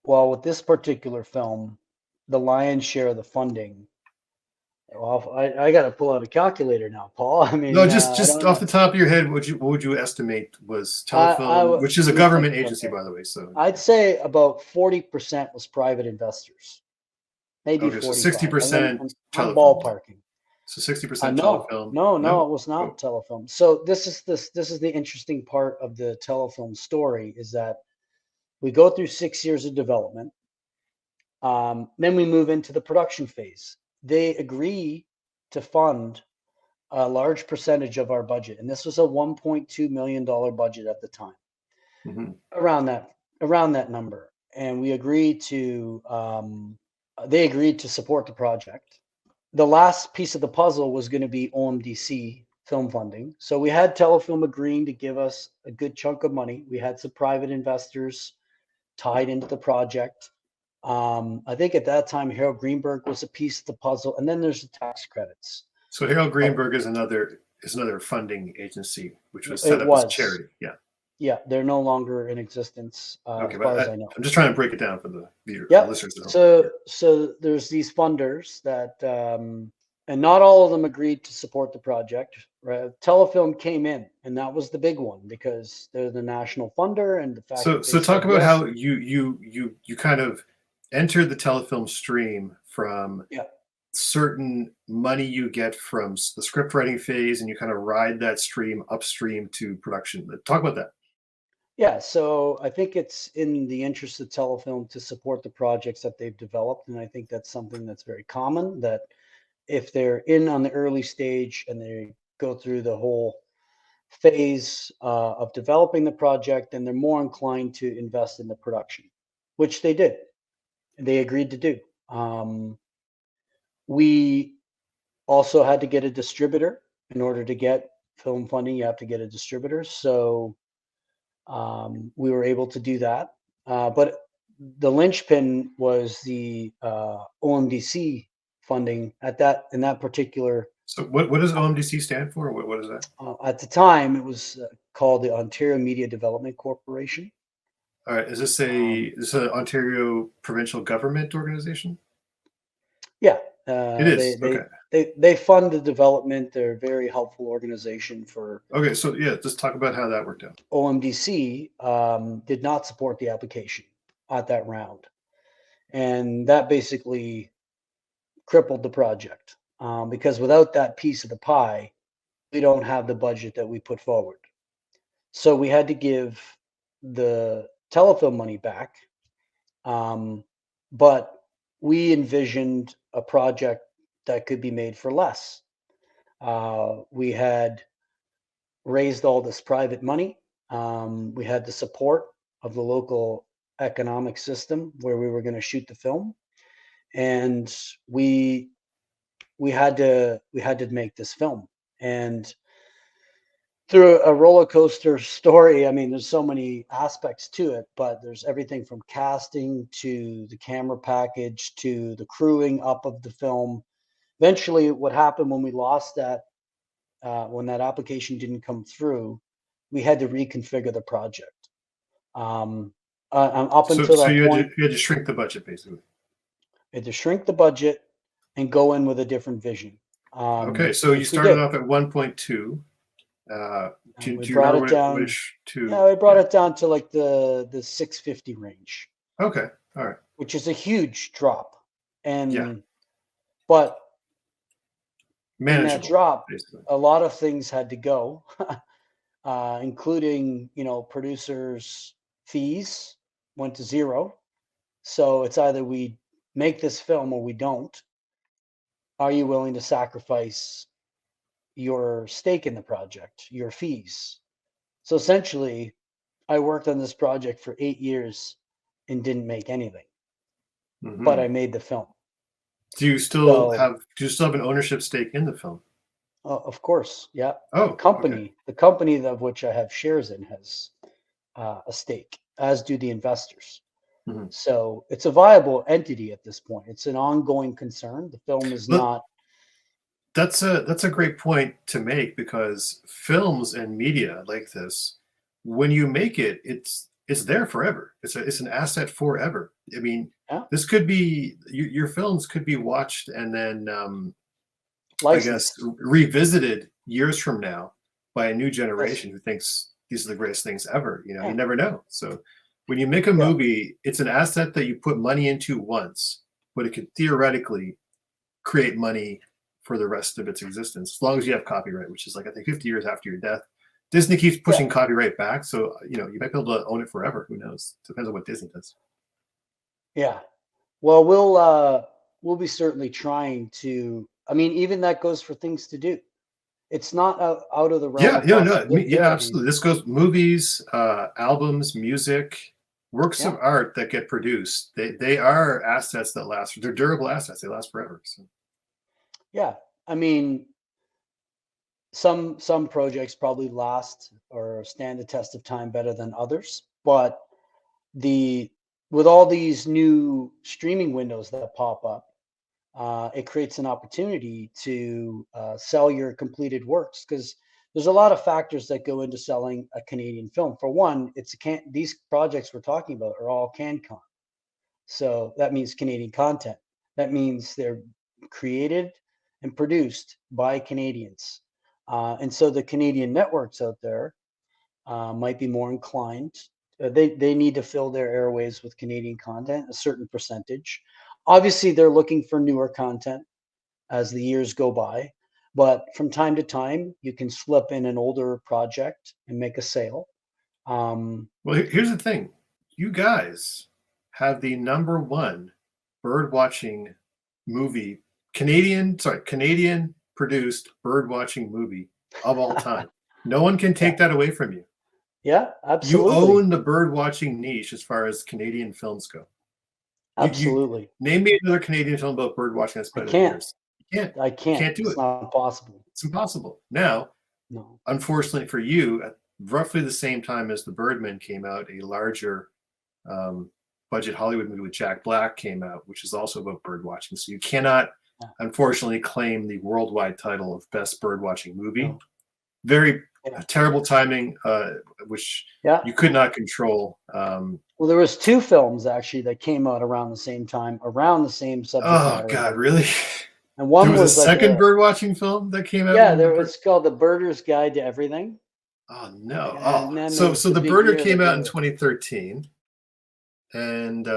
Well, with this particular film, the lion's share of the funding. Well, I got to pull out a calculator now, Paul. I No, mean, I just don't off know. the top of your head, what would you estimate was telefilm, which is a Let me think government about agency, that. by the way. So I'd say about 40% was private investors, maybe okay, so sixty 45. percent I'm telefilm then. ballparking. So 60% No, telefilm. no, no, No. it was not Oh, Telefilm. So this is the interesting part of the Telefilm story is that we go through 6 years of development. Then we move into the production phase. They agree to fund a large percentage of our budget, and this was a $1.2 million budget at the time, mhm. around that around that number. And we agreed to they agreed to support the project. The last piece of the puzzle was going to be OMDC film funding. So we had Telefilm agreeing to give us a good chunk of money. We had some private investors tied into the project. I think at that time, Harold Greenberg was a piece of the puzzle, and then there's the tax credits. So Harold But Greenberg is another funding agency which was set it up as a was, charity. Yeah. yeah, they're no longer in existence, Okay, as but far as I know. I'm just trying to break it down for the Yep. listeners at home. So Yeah. there's these funders that, and not all of them agreed to support the project. Right? Telefilm came in, and that was the big one because they're the national funder, and the fact So that they talk said about yes. how you kind of entered the telefilm stream from Yeah. certain money you get from the script writing phase, and you kind of ride that stream upstream to production. Talk about that. Yeah, so I think it's in the interest of Telefilm to support the projects that they've developed, and I think that's something that's very common. That if they're in on the early stage and they go through the whole phase of developing the project, then they're more inclined to invest in the production, which they did. They agreed to do. We also had to get a distributor in order to get film funding. You have to get a distributor, so we were able to do that. But the linchpin was the OMDC funding at that in that particular. So what does OMDC stand for? What is that? At the time, it was called the Ontario Media Development Corporation. All right, Um, is this an Ontario provincial government organization? yeah, It is. Okay. they fund the development. They're a very helpful organization for Okay, so yeah, just talk about how that worked out. OMDC. Did not support the application at that round, and that basically crippled the project because without that piece of the pie, we don't have the budget that we put forward. So we had to give the telefilm money back, um, but we envisioned a project that could be made for less. We had raised all this private money. We had the support of the local economic system where we were going to shoot the film, and we had to make this film. And through a roller coaster story, I mean, there's so many aspects to it, but there's everything from casting to the camera package to the crewing up of the film. Eventually, what happened when we lost that, when that application didn't come through, we had to reconfigure the project. Um, up So until so that point, you had to shrink the budget basically. we had to shrink the budget and go in with a different vision, Okay, so you which we started did. off at 1.2. Uh, And we do you brought remember it what down. is to? Yeah, we brought Yeah. it down to like the 650 range, Okay. All right. which is a huge drop. Yeah. And but in that Manageable, drop, basically. a lot of things had to go, including producers' fees went to zero. So it's either we make this film or we don't. Are you willing to sacrifice your stake in the project, your fees? So essentially, I worked on this project for 8 years and didn't make anything, but Hmm. I made the film. Do So, you still have an ownership stake in the film? of course, yeah, the Oh, okay. company, the company of which I have shares in has a stake, as do the investors. Hmm. So it's a viable entity at this point. It's an ongoing concern. The film is But not. that's a great point to make because films and media like this, when you make it, it's there forever. It's an asset forever. I mean, Yeah, this could be your films could be watched and then I guess licensed. revisited years from now by a new Yes. generation who thinks these are the greatest things ever. You know, you Yeah. never know. So when you make a Yeah. movie, it's an asset that you put money into once, but it could theoretically create money for the rest of its existence, as long as you have copyright, which is like I think 50 years after your death. Disney keeps Yeah. pushing copyright back, so you might be able to own it forever. Who knows? Depends on what Disney does. Yeah. Well, we'll be certainly trying to. I mean, even that goes for things to do. It's not out of the realm Yeah, of yeah, no, yeah, possibility. absolutely. This goes movies, albums, music, works Yeah. of art that get produced. They are assets that last. They're durable assets. They last forever. So. Yeah. I mean, some projects probably last or stand the test of time better than others, but the with all these new streaming windows that pop up, it creates an opportunity to sell your completed works because there's a lot of factors that go into selling a Canadian film. For one, it's a can these projects we're talking about are all CanCon, so that means Canadian content. That means they're created and produced by Canadians, and so the Canadian networks out there might be more inclined. They need to fill their airways with Canadian content, a certain percentage. Obviously, they're looking for newer content as the years go by, but from time to time, you can slip in an older project and make a sale. Well, here's the thing. You guys have the #1 bird watching movie, Canadian produced bird watching movie of all time. No one can Yeah, take that away from you. yeah, You absolutely, own the bird watching niche as far as Canadian films go. You absolutely. name me another Canadian film about bird watching that's I better than can't. yours. You can't. I You can't. can't do It's it. not possible. It's impossible. Now, No. unfortunately for you, at roughly the same time as The Birdman came out, a larger um, budget Hollywood movie with Jack Black came out, which is also about bird watching. So you cannot, Yeah, unfortunately, claim the worldwide title of best bird watching movie. no. Very Yeah. terrible timing, which Yeah. you could not control. Well, there was two films actually that came out around the same time, around the same subject Oh matter of God, bird really? watching. And There one was a was like second a bird watching film that came out yeah, when the there bird. it's called The Birder's Guide to Everything. Oh no! And Oh, then there so was so The the Big birder Year came that out in wrote it. 2013, and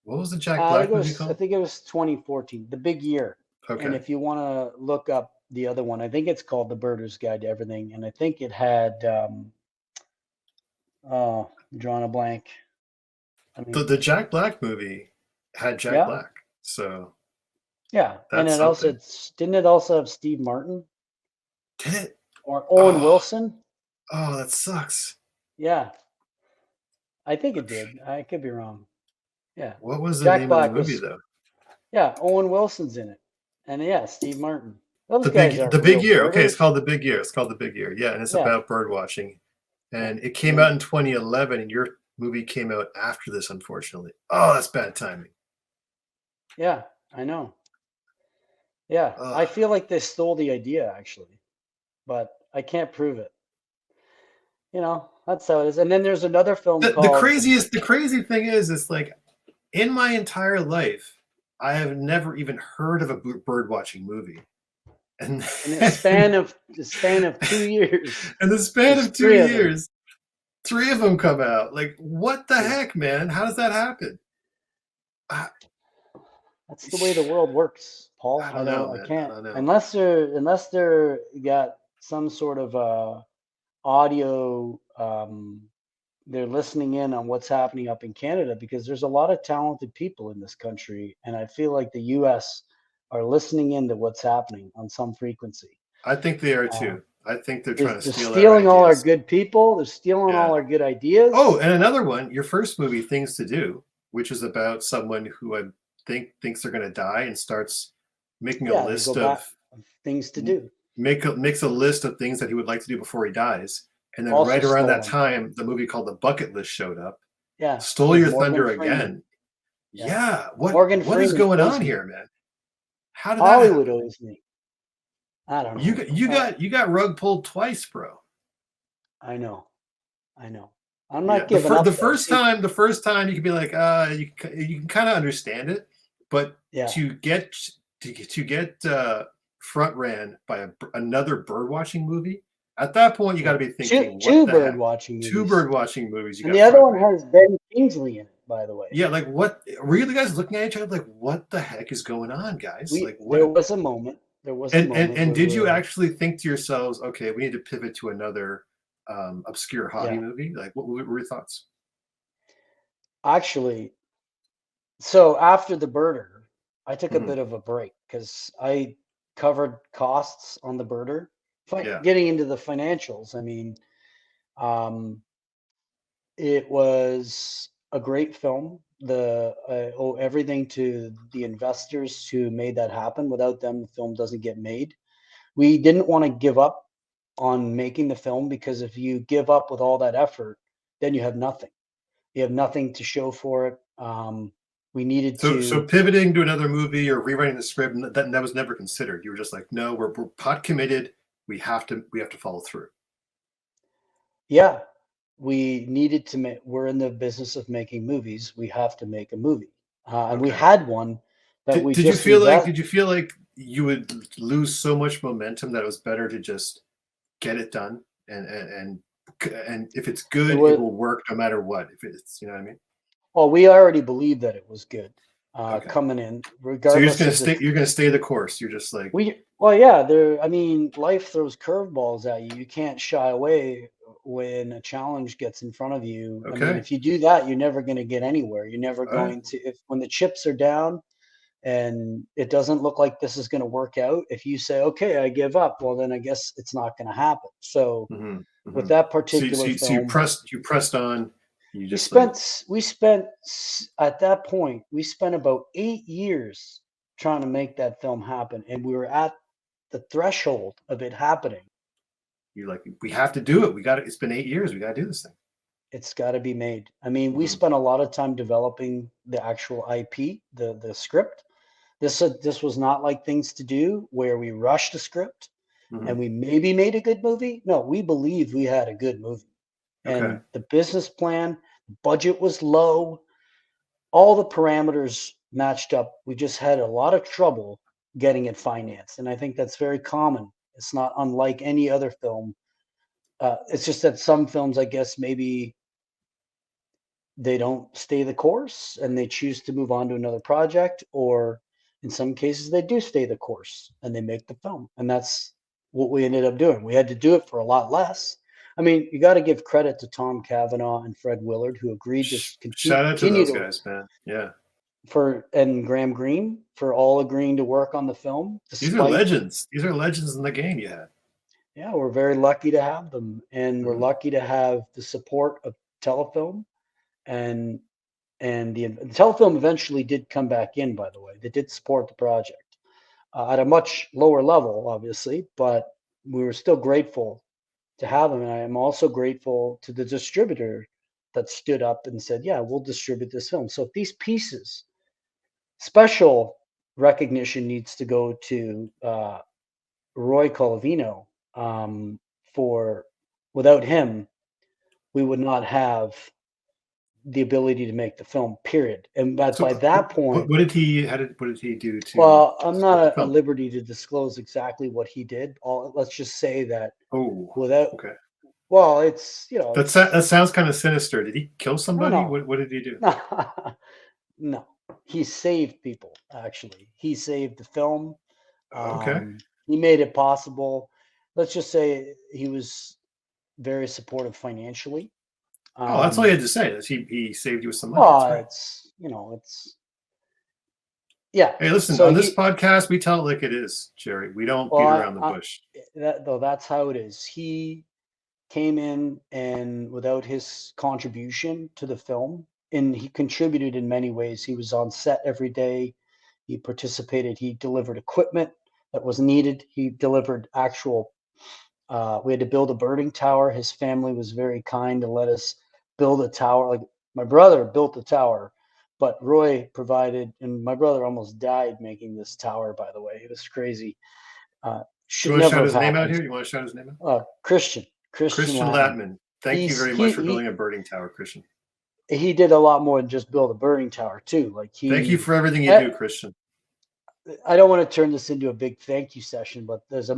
what was the Jack I think Black it movie was I called? think it was 2014, The Big Year. And Okay. if you want to look up the other one, I think it's called The Birder's Guide to Everything. And I think it had I'm drawing a blank. I The mean, the Jack Black movie had Jack yeah, Black, so yeah. And that's it also something. didn't it also have Steve Martin Did it? or Owen Oh, Wilson? oh, that sucks. Yeah, I think it did. I could be wrong. Yeah. What was the Jack name of the Black movie was though? yeah, Owen Wilson's in it. And yeah, Steve Martin. Those The guys big aren't the big real year. Okay, it's birders. called the big year. It's called the big year. Yeah, and it's Yeah, about bird watching. yeah. And it came And out in 2011, and your movie came out after this, unfortunately. Oh, that's bad timing. yeah, I know. Yeah, I Ugh. feel like they stole the idea actually, but I can't prove it. That's how it is. And then there's another film The called the crazy thing is like in my entire life, I have never even heard of a bird watching movie. And in and the span of 2 years, in the span there's of two three of them. years, three of them come out. Like, what the Yeah, heck, man? How does that happen? I, that's the way the world works, Paul. I don't know, I man. I can't don't know. unless they're got some sort of audio. They're listening in on what's happening up in Canada because there's a lot of talented people in this country, and I feel like the U.S. are listening into what's happening on some frequency. I think they are Uh, too. I think they're they're, trying to they're steal our stealing all our ideas. good people. They're stealing Yeah. all our good Oh, ideas. and another one, your first movie, Things to Do, which is about someone who I think thinks they're going to die and starts making a Yeah, they go list back of things to do. makes a list of things that he would like to do before he dies. And then Also right around that stolen. time, the movie called The Bucket List showed up, Yeah, stole with your Morgan thunder Freeman. again. Yeah, Yeah, Morgan what is Freeman going owes on me. here, man? How did that Hollywood happen? owes me. I don't You know. got rug pulled twice, bro. I know. I know. I'm Yeah, not giving up though. See, the first time you can be like, you can kind of understand it, but yeah, to get to get front ran by another bird watching movie, at that point you got yeah. to be Two thinking, what two the bird heck? watching Two movies, bird watching movies you and got the other front one ran. has Ben Kingsley in it. By the way, Yeah, like what? Were you guys looking at each other like, what the heck is going on, guys? we Like there what? was a moment. There was a moment And where did you we're actually think to yourselves, okay, we need to pivot to another obscure hobby yeah. movie? Like, what were your thoughts? Actually, so after the birder, I took a Hmm. bit of a break because I covered costs on the birder. Yeah. Getting into the financials, I mean, um, it was a great film. I owe everything to the investors who made that happen. Without them, the film doesn't get made. We didn't want to give up on making the film because if you give up with all that effort, then you have nothing. You have nothing to show for it. We needed So to, pivoting to another movie or rewriting the script, that was never considered. You were just like, no, we're pot committed. We have to follow through. yeah, we needed to make. We're in the business of making movies. We have to make a movie, and we Okay. had one that we just invest. Did you feel like you would lose so much momentum that it was better to just get it done and if it's It good, it was will work no matter what. If it's, you know what I mean? well, we already believed that it was good Okay. coming in, So you're just regardless gonna of the. stay. You're gonna stay the course. You're just like, We well, yeah. There. I mean, life throws curveballs at you. You can't shy away when a challenge gets in front of you. I mean, Okay. if you do that, you're never going to get anywhere. You're never All right. going to, if when the chips are down and it doesn't look like this is going to work out, if you say, okay, I give up, well, then I guess it's not going to happen. So Hmm. with Hmm. that So, particular so you film, pressed on. You we just like, spent we spent at that point we spent about 8 years trying to make that film happen, and we were at the threshold of it happening. you're like, we have to do it. We got it. It's been 8 years. We got to do this thing. It's got to be made. I mean, we Hmm. spent a lot of time developing the actual IP, the script. This was not like Things to Do where we rushed a script Hmm. and we maybe made a good movie. No, we believed we had a good movie. Okay. And the business plan, budget was low, all the parameters matched up. We just had a lot of trouble getting it financed. And I think that's very common. It's not unlike any other film. It's just that some films, I guess, maybe they don't stay the course and they choose to move on to another project, or in some cases they do stay the course and they make the film. And that's what we ended up doing. We had to do it for a lot less. I mean, you got to give credit to Tom Cavanaugh and Fred Willard, who agreed to Shout out to continue those to, guys, man. Yeah. for, and Graham Greene, for all agreeing to work on the film These are despite. legends. These are legends in the game you had. Yeah, we're very lucky to have them, and we're Hmm. lucky to have the support of Telefilm. And the Telefilm eventually did come back in, by the way. They did support the project at a much lower level, obviously, but we were still grateful to have them. And I am also grateful to the distributor that stood up and said, yeah, we'll distribute this film. So if these pieces, special recognition needs to go to Roy Colavino, for without him, we would not have the ability to make the film, period. And So, by that point, what did he? What did he do to well, I'm support the not at film? liberty to disclose exactly what he did. Let's just say that Oh, without, okay. well, it's, That sounds kind of sinister. Did he kill no, somebody? no, What did he do? no, no. He saved people, actually. He saved the film. Okay. He made it possible. Let's just say he was very supportive financially. Oh, that's all you Um, had to say. Is he saved you with some money? That's well, great. it's, yeah. Hey, listen, So on this he, podcast, we tell it like it is, Jerry. We don't well, beat around the bush. that though, that's how it is. He came in, and without his contribution to the film, and he contributed in many ways. He was on set every day. He participated. He delivered equipment that was needed. He delivered actual. We had to build a birding tower. His family was very kind to let us build a tower. Like, my brother built the tower, but Roy provided, and my brother almost died making this tower. By the way, it was crazy. Do you Should want to never shout have his name out happened. here? You want to shout his name out? Christian Christian Lattmann. Lattmann. Thank you very much for building a birding tower, Christian. He did a lot more than just build a burning tower too. Like Thank you he, for everything you I, do, Christian. I don't want to turn this into a big thank you session, but there's a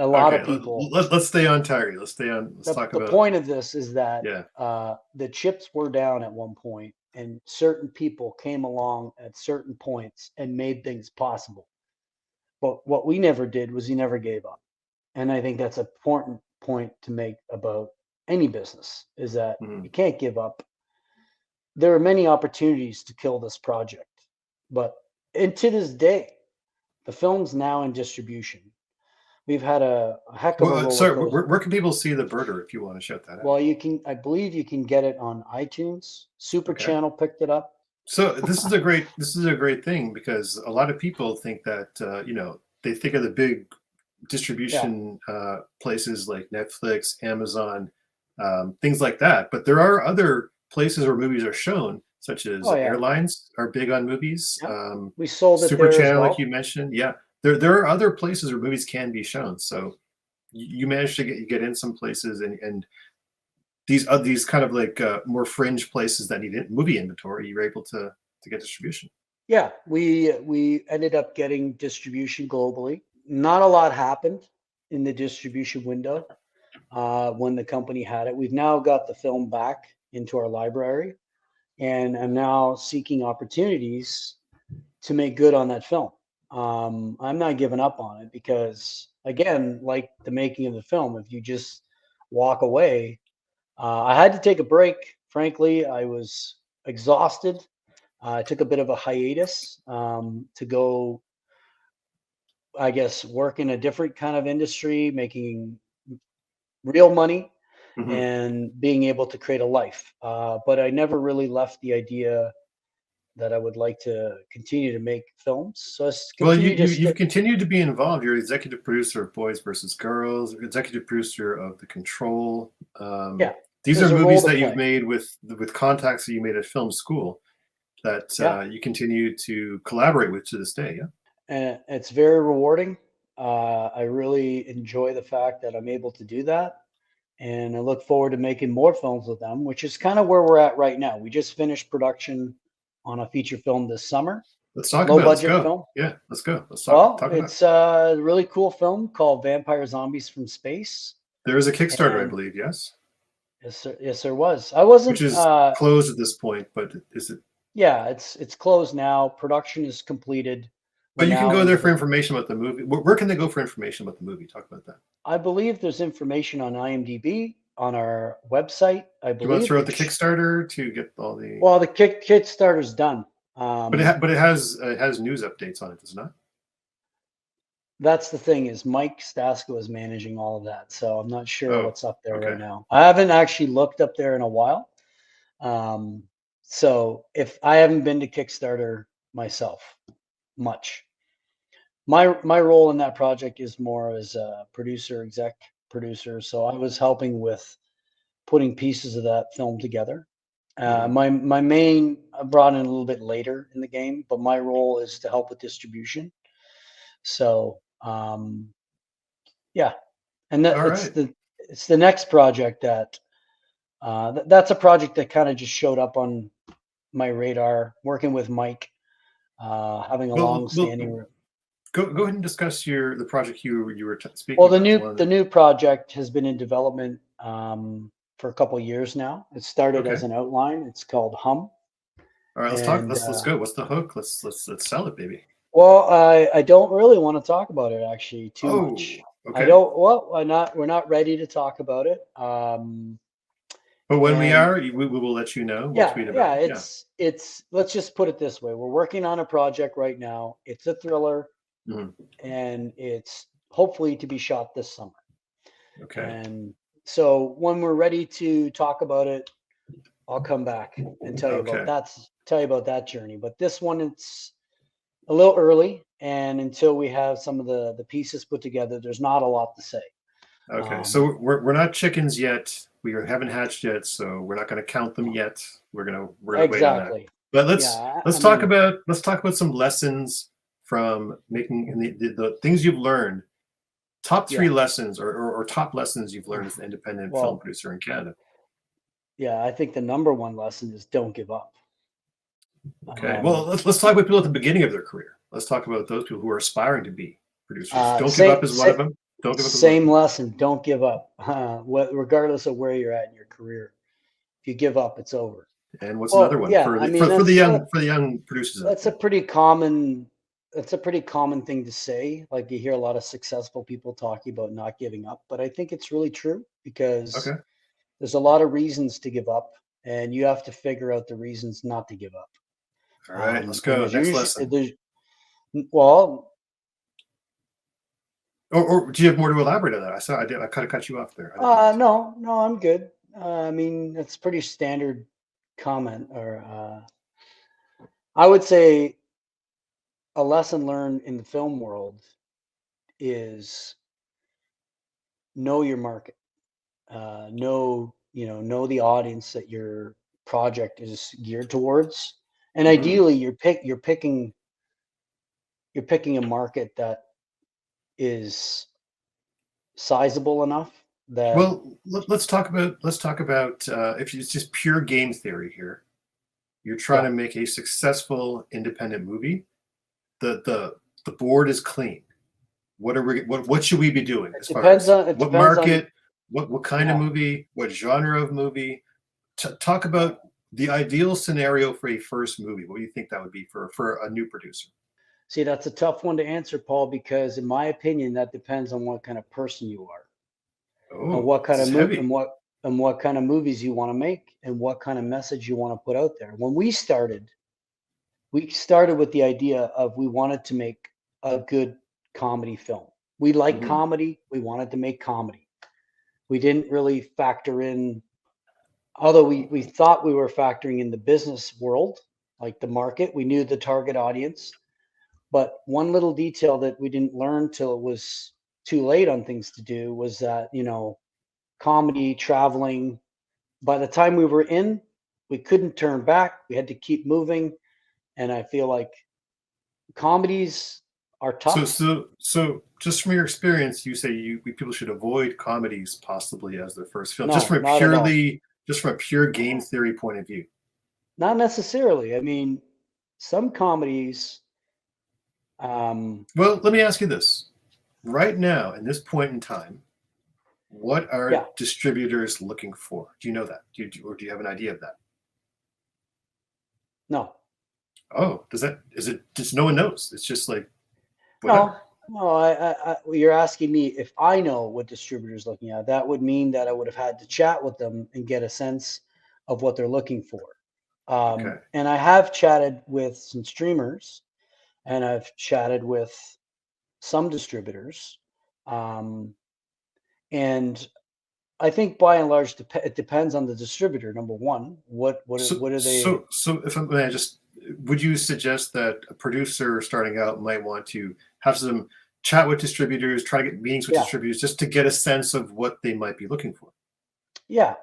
lot Okay, of people. let's stay on target. Let's stay on. Let's talk The about, point of this is that yeah. the chips were down at one point, and certain people came along at certain points and made things possible. But what we never did was he never gave up, and I think that's an important point to make about any business, is that Mhm. you can't give up. There are many opportunities to kill this project, but and to this day, the film's now in distribution. We've had a heck of a Well, roller sorry, coaster. where can people see the birder if you want to shout that out? Well, I believe you can get it on iTunes. Super Okay. Channel picked it up. So this is a great thing because a lot of people think that they think of the big Yeah. distribution places like Netflix, Amazon, things like that. But there are other places where movies are shown, such as Oh yeah. airlines are big on movies. Yep. We sold it Super there as Channel, like you well. mentioned, yeah. There are other places where movies can be shown. So you managed to get in some places, and these kind of like more fringe places that need movie inventory, you're able to get distribution. Yeah, we ended up getting distribution globally. Not a lot happened in the distribution window when the company had it. We've now got the film back into our library, and I'm now seeking opportunities to make good on that film. I'm not giving up on it because, again, like the making of the film, if you just walk away. I had to take a break. Frankly, I was exhausted. I took a bit of a hiatus to go, I guess, work in a different kind of industry, making real money Hmm. and being able to create a life. But I never really left the idea that I would like to continue to make films. So I Well, continue to you've stick. continued to be involved. You're executive producer of Boys versus Girls, executive producer of The Control. Yeah, These are there's a role movies to that you've play. made with contacts that you made at film school that Yeah, you continue to collaborate with to this day. Yeah, and it's very rewarding. I really enjoy the fact that I'm able to do that. And I look forward to making more films with them, which is kind of where we're at right now. We just finished production on a feature film this summer, let's talk low about it. Let's budget go. film. Yeah, let's go. Let's Well, talk about it. it's a really cool film called Vampire Zombies from Space. There is a Kickstarter, I And believe. Yes, yes, there was. I which wasn't. is closed at this point, but is it? Yeah, it's closed now. Production is completed. We're But you can now go there into for the. information about the movie. Where can they go for information about the movie? Talk about that. I believe there's information on IMDb on our website. I Do you want to believe throw out the which. Kickstarter to get all the? Well, the Kickstarter's done. But but it has news updates on it, does it not? That's the thing is Mike Stasko is managing all of that, so I'm not sure Oh, what's up there right okay. now. I haven't actually looked up there in a while. Um, so if I haven't been to Kickstarter myself much, my role in that project is more as a producer, exec producer. So I was helping with putting pieces of that film together. Hmm. My main I brought in a little bit later in the game, but my role is to help with distribution. So yeah, and that All right. it's the next project that that's a project that kind of just showed up on my radar. Working with Mike, having a long Well, standing. go ahead and discuss the project you were Well, speaking about. The one the that new project has been in development for a couple years now. It started okay. as an outline. It's called Hum, All right, let's talk. and Let's go. What's the hook? Let's sell it, baby. well, I don't really want to talk about it actually too Oh, much. I okay. don't. Well, we're not ready to talk about it. But when we And are, we will let you know. We'll yeah, tweet about yeah, it. Yeah. it's let's just put it this way. We're working on a project right now. It's a thriller Mhm. and it's hopefully to be shot this summer. Okay. And so when we're ready to talk about it, I'll come back and Okay. tell you about that journey. But this one it's a little early and until we have some of the pieces put together, there's not a lot to say. Okay. Um So we're not chickens yet. Haven't hatched yet, so we're not going to count them no, yet. We're going to wait on that. exactly. But Yeah, I mean, let's talk about some lessons from making and the things you've learned. Top three yeah. lessons or top lessons you've learned as an independent film Well, producer in Canada. yeah, I think the number one lesson is don't give up. Okay. Well, Um, let's talk about people at the beginning of their career. Let's talk about those people who are aspiring to be producers. uh, Don't give up same, is one of same, them. Don't give up is one of same them. lesson. Don't give up, regardless of where you're at in your career. If you give up, it's over. And what's another Well, one yeah, for I mean for the young producers out that's a there? pretty common that's a pretty common thing to say. Like you hear a lot of successful people talking about not giving up, but I think it's really true because Okay. there's a lot of reasons to give up, and you have to figure out the reasons not to give up. All right. Let's And go. Next lesson. well, Or do you have more to elaborate on that? I kind of cut you off there. I didn't mean to. no, no, I'm good. I mean, it's pretty standard comment, or I would say a lesson learned in the film world is know your market, know the audience that your project is geared towards, and Mhm. ideally, you're picking a market that is sizable enough that Well, let's talk about if it's just pure game theory here. You're trying yeah, to make a successful independent movie. The the board is clean. What should we be doing as far as it what depends on market, what kind of yeah. movie, what genre of movie? Talk about the ideal scenario for a first movie. What do you think that would be for a new producer? See, that's a tough one to answer, Paul, because in my opinion, that depends on what kind of person you are. and Oh, what kind this of is move heavy. and what kind of movies you want to make and what kind of message you want to put out there. When we started with the idea of we wanted to make a good comedy film. We like Hmm. comedy. We wanted to make comedy. We didn't really factor in, although we thought we were factoring in the business world, like the market. We knew the target audience. But one little detail that we didn't learn till it was too late on things to do was that, comedy, traveling, by the time we were in, we couldn't turn back. We had to keep moving. And I feel like comedies are So, tough. just from your experience, you say people should avoid comedies possibly as their first film, No, not at all. just from a pure game theory point of view. Not necessarily. I mean, some comedies, um, Well, let me ask you this: right now, in this point in time, what yeah, are distributors looking for? Do you know that? Or do you have an idea of that? no, Oh, is it just no one knows? It's just like no, whatever. no. Well, you're asking me if I know what distributors looking at. That would mean that I would have had to chat with them and get a sense of what they're looking for. Okay. And I have chatted with some streamers, and I've chatted with some distributors, um, and I think by and large, it depends on the distributor. Number one, what are they? So if may I just would you suggest that a producer starting out might want to have some chat with distributors, try to get meetings with Yeah, distributors just to get a sense of what they might be looking for? yeah.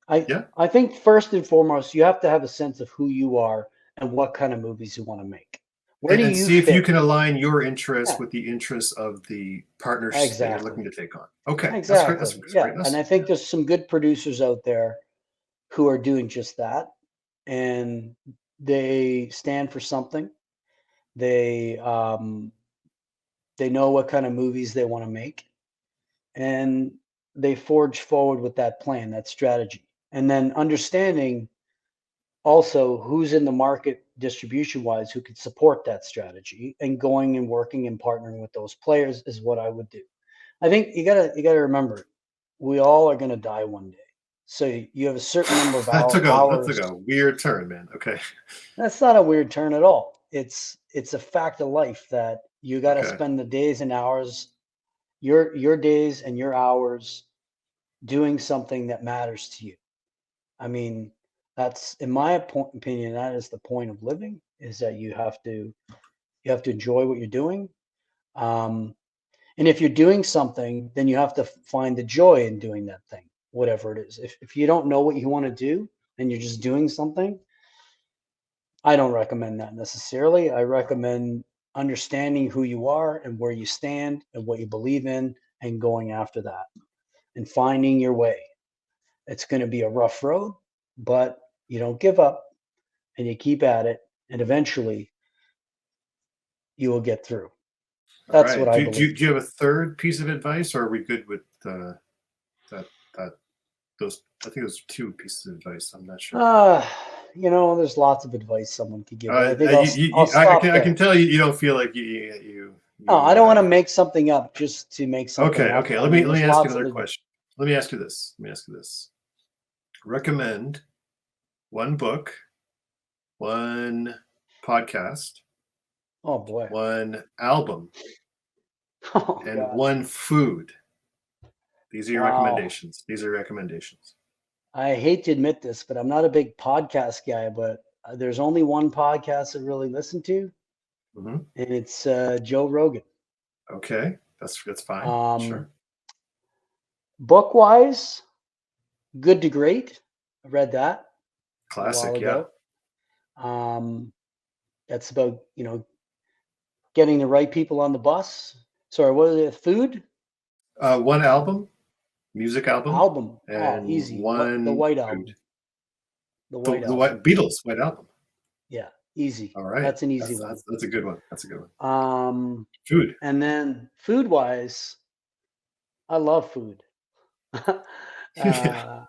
I Yeah. I think first and foremost, you have to have a sense of who you are and what kind of movies you want to make. Where do And you see if you fit? can align your interests Yeah, with the interests of the partners that you're looking exactly, to take on. Okay, that's great. exactly. That's a Yeah, great and I message. Yeah. think there's some good producers out there who are doing just that, and they stand for something. They they know what kind of movies they want to make, and they forge forward with that plan, that strategy, and then understanding also who's in the market distribution wise who could support that strategy, and going and working and partnering with those players is what I would do. I think you gotta remember, we all are going to die one day, so you have a certain number of That hours. took a weird turn, man. Okay. That's not a weird turn at all. It's a fact of life that you got to Okay. spend the days and hours, your days and your hours, doing something that matters to you. I mean, that's in my opinion, that is the point of living, is that you have to enjoy what you're doing. Um, and if you're doing something, then you have to find the joy in doing that thing, whatever it is. If you don't know what you want to do and you're just doing something, I don't recommend that necessarily. I recommend understanding who you are and where you stand and what you believe in, and going after that and finding your way. It's going to be a rough road, but you don't give up and you keep at it, and eventually you will get through. All That's what right. I believe. Do you have a third piece of advice, or are we good with that that those? I think those two pieces of advice. I'm not sure. Uh, there's lots of advice someone could give, but I think I'll I stop can there. tell you don't feel like No, I you don't want have. to make something up just to make something Okay, up. okay. I mean, Let me there's ask you lots of another advice. question. Let me ask you this. Let me ask you this. Recommend one book, one podcast, Oh boy. one album, Oh and God. one food. These are your Wow. recommendations. These are recommendations. I hate to admit this, but I'm not a big podcast guy, but there's only one podcast I really listen to, Hmm. and it's Joe Rogan. Okay, that's fine. Um, Sure. book wise, Good to Great. I read that a while Classic. Yeah. ago. That's about, getting the right people on the bus. Sorry, what is it? Food? One album, music album, Album. Oh, and easy. What the one White food. Album. The White The White Album. Beatles White Album. Yeah, easy. All right, That's an easy one. that's a good one. That's a good one. Um, Food. and then food wise, I love food. uh, Yeah.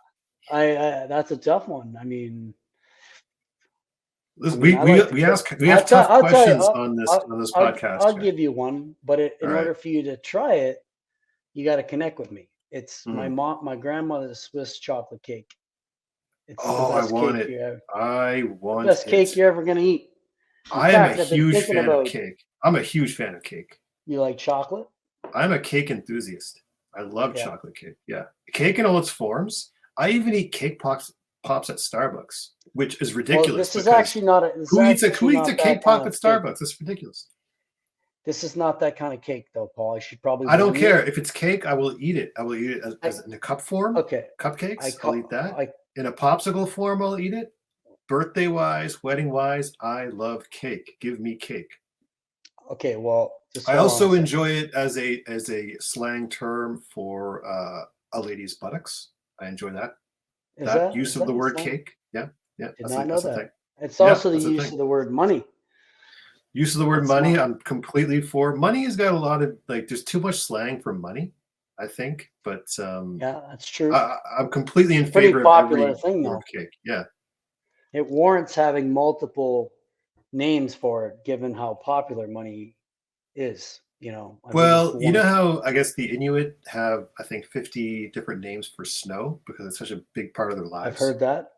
I that's a tough one. I Listen, mean, I like to cook. we ask tough I'll tell you. questions on this podcast. I'll Yeah. give you one, but All in right. order for you to try it, you got to connect with me. It's Mm. my grandmother's Swiss chocolate cake. It's the Oh, I best want cake it. you have, I the want best it. cake you're ever gonna eat. In I am a fact, I've been huge thinking fan of about. cake. I'm a huge fan of cake. You like chocolate? I'm a cake enthusiast. I love Yeah. chocolate cake. Yeah. Cake in all its forms. I even eat cake pops at Starbucks, which is Well, ridiculous this is because actually not a. This is who actually eats a not cake that kind pop at of cake. Starbucks? That's ridiculous. This is not that kind of cake, though, Paul. I should probably I don't warn care. you. If it's cake, I will eat it. I will eat it I as in a cup form. okay. I Cupcakes, I'll eat call. that. I In a popsicle form, I'll eat it. Birthday wise, wedding wise, I love cake. Give me cake. okay. Well, just I hold on a also second. enjoy it as a slang term for a lady's buttocks. I enjoy that. That use Is of that the a word slang? cake. Yeah, yeah, Did not know that's a thing. that. It's Yeah, also the that's a use thing. of the word money. Use of the word That's money, not. I'm completely for. Money has got a lot of like. There's too much slang for money, I think. But Yeah, that's true. I'm completely in Pretty favor of popular every thing, form though. of cake. Yeah. It warrants having multiple names for it, given how popular money is. I think it's Well, you one know of. how I guess the Inuit have, I think, 50 different names for snow because it's such a big part of their I've lives. heard that.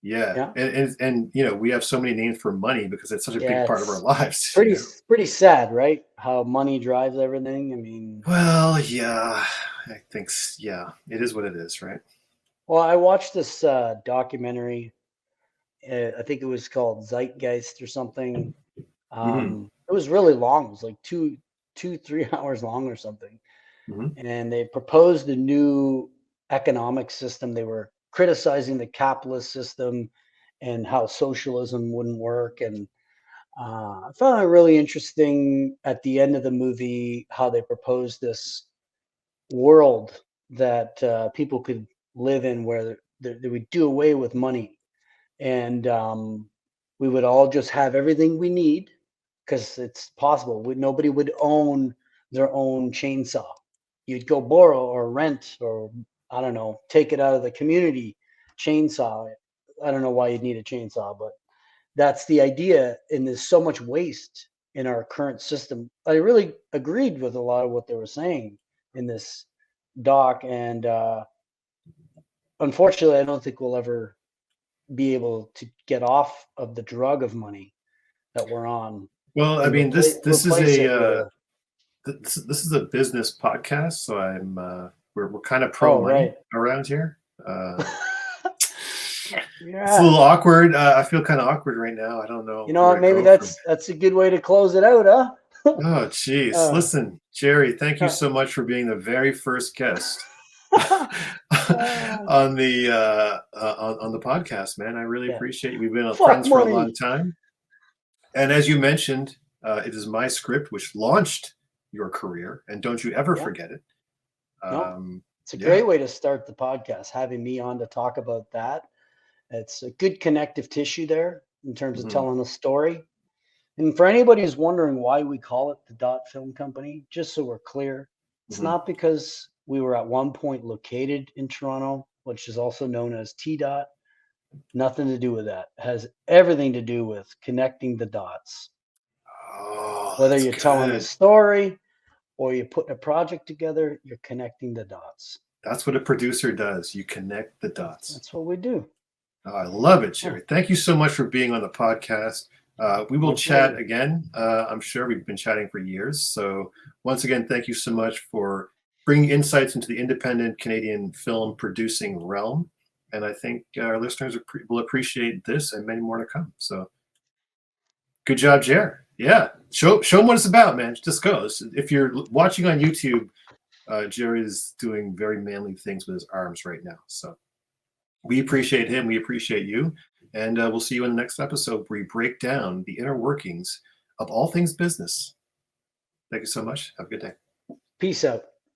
Yeah, Yeah, and we have so many names for money because it's such a big yeah. part of our It's lives. pretty sad, right? How money drives everything. I mean, Well, yeah, yeah, it is what it is, right? well, I watched this documentary. I think it was called Zeitgeist or something. Hmm. It was really long. It was like 3 hours long or something. Hmm. And they proposed a new economic system. They were criticizing the capitalist system and how socialism wouldn't work. And I found it really interesting at the end of the movie how they proposed this world that people could live in where they would do away with money and we would all just have everything we need because it's possible. Nobody would own their own chainsaw. You'd go borrow or rent or I don't know, take it out of the community chainsaw. I don't know why you'd need a chainsaw, but that's the idea. And there's so much waste in our current system. I really agreed with a lot of what they were saying in this doc, and unfortunately, I don't think we'll ever be able to get off of the drug of money that we're on Well, I and mean, this is replace it with a. this is a business podcast, so we're kind of pro Oh, money right. around here. It's a Yeah. little awkward. I feel kind of awkward right now. I don't You know know where what? to Maybe go from. that's a good way to close it out, huh? Oh, geez. uh, Listen, Jerry, thank you uh, so much for being the very first guest uh, on the podcast, man. I really yeah. appreciate you. We've been Fuck friends for a long money. time, and as you mentioned, it is my script which launched your career, and don't you ever Yeah. forget it. No, Um, it's a yeah. great way to start the podcast, having me on to talk about that. It's a good connective tissue there in terms of Hmm. telling a story. And for anybody who's wondering why we call it the Dot Film Company, just so we're clear, it's Hmm. not because we were at one point located in Toronto, which is also known as T Dot. Nothing to do with that. It has everything to do with connecting the dots. Oh, Whether that's you're telling a good. story or you're putting a project together, you're connecting the dots. That's what a producer does. You connect the dots. That's what we do. Oh, I love it, Yeah, Jerry. Thank you so much for being on the podcast. We will my chat pleasure. again. I'm sure we've been chatting for years. So, once again, thank you so much for bringing insights into the independent Canadian film producing realm. And I think our listeners will appreciate this and many more to come. So, good job, Jerry. Yeah, show them what it's about, man. Just go. If you're watching on YouTube, Jerry is doing very manly things with his arms right now. So we appreciate him. We appreciate you. And we'll see you in the next episode where we break down the inner workings of all things business. Thank you so much. Have a good day. Peace out.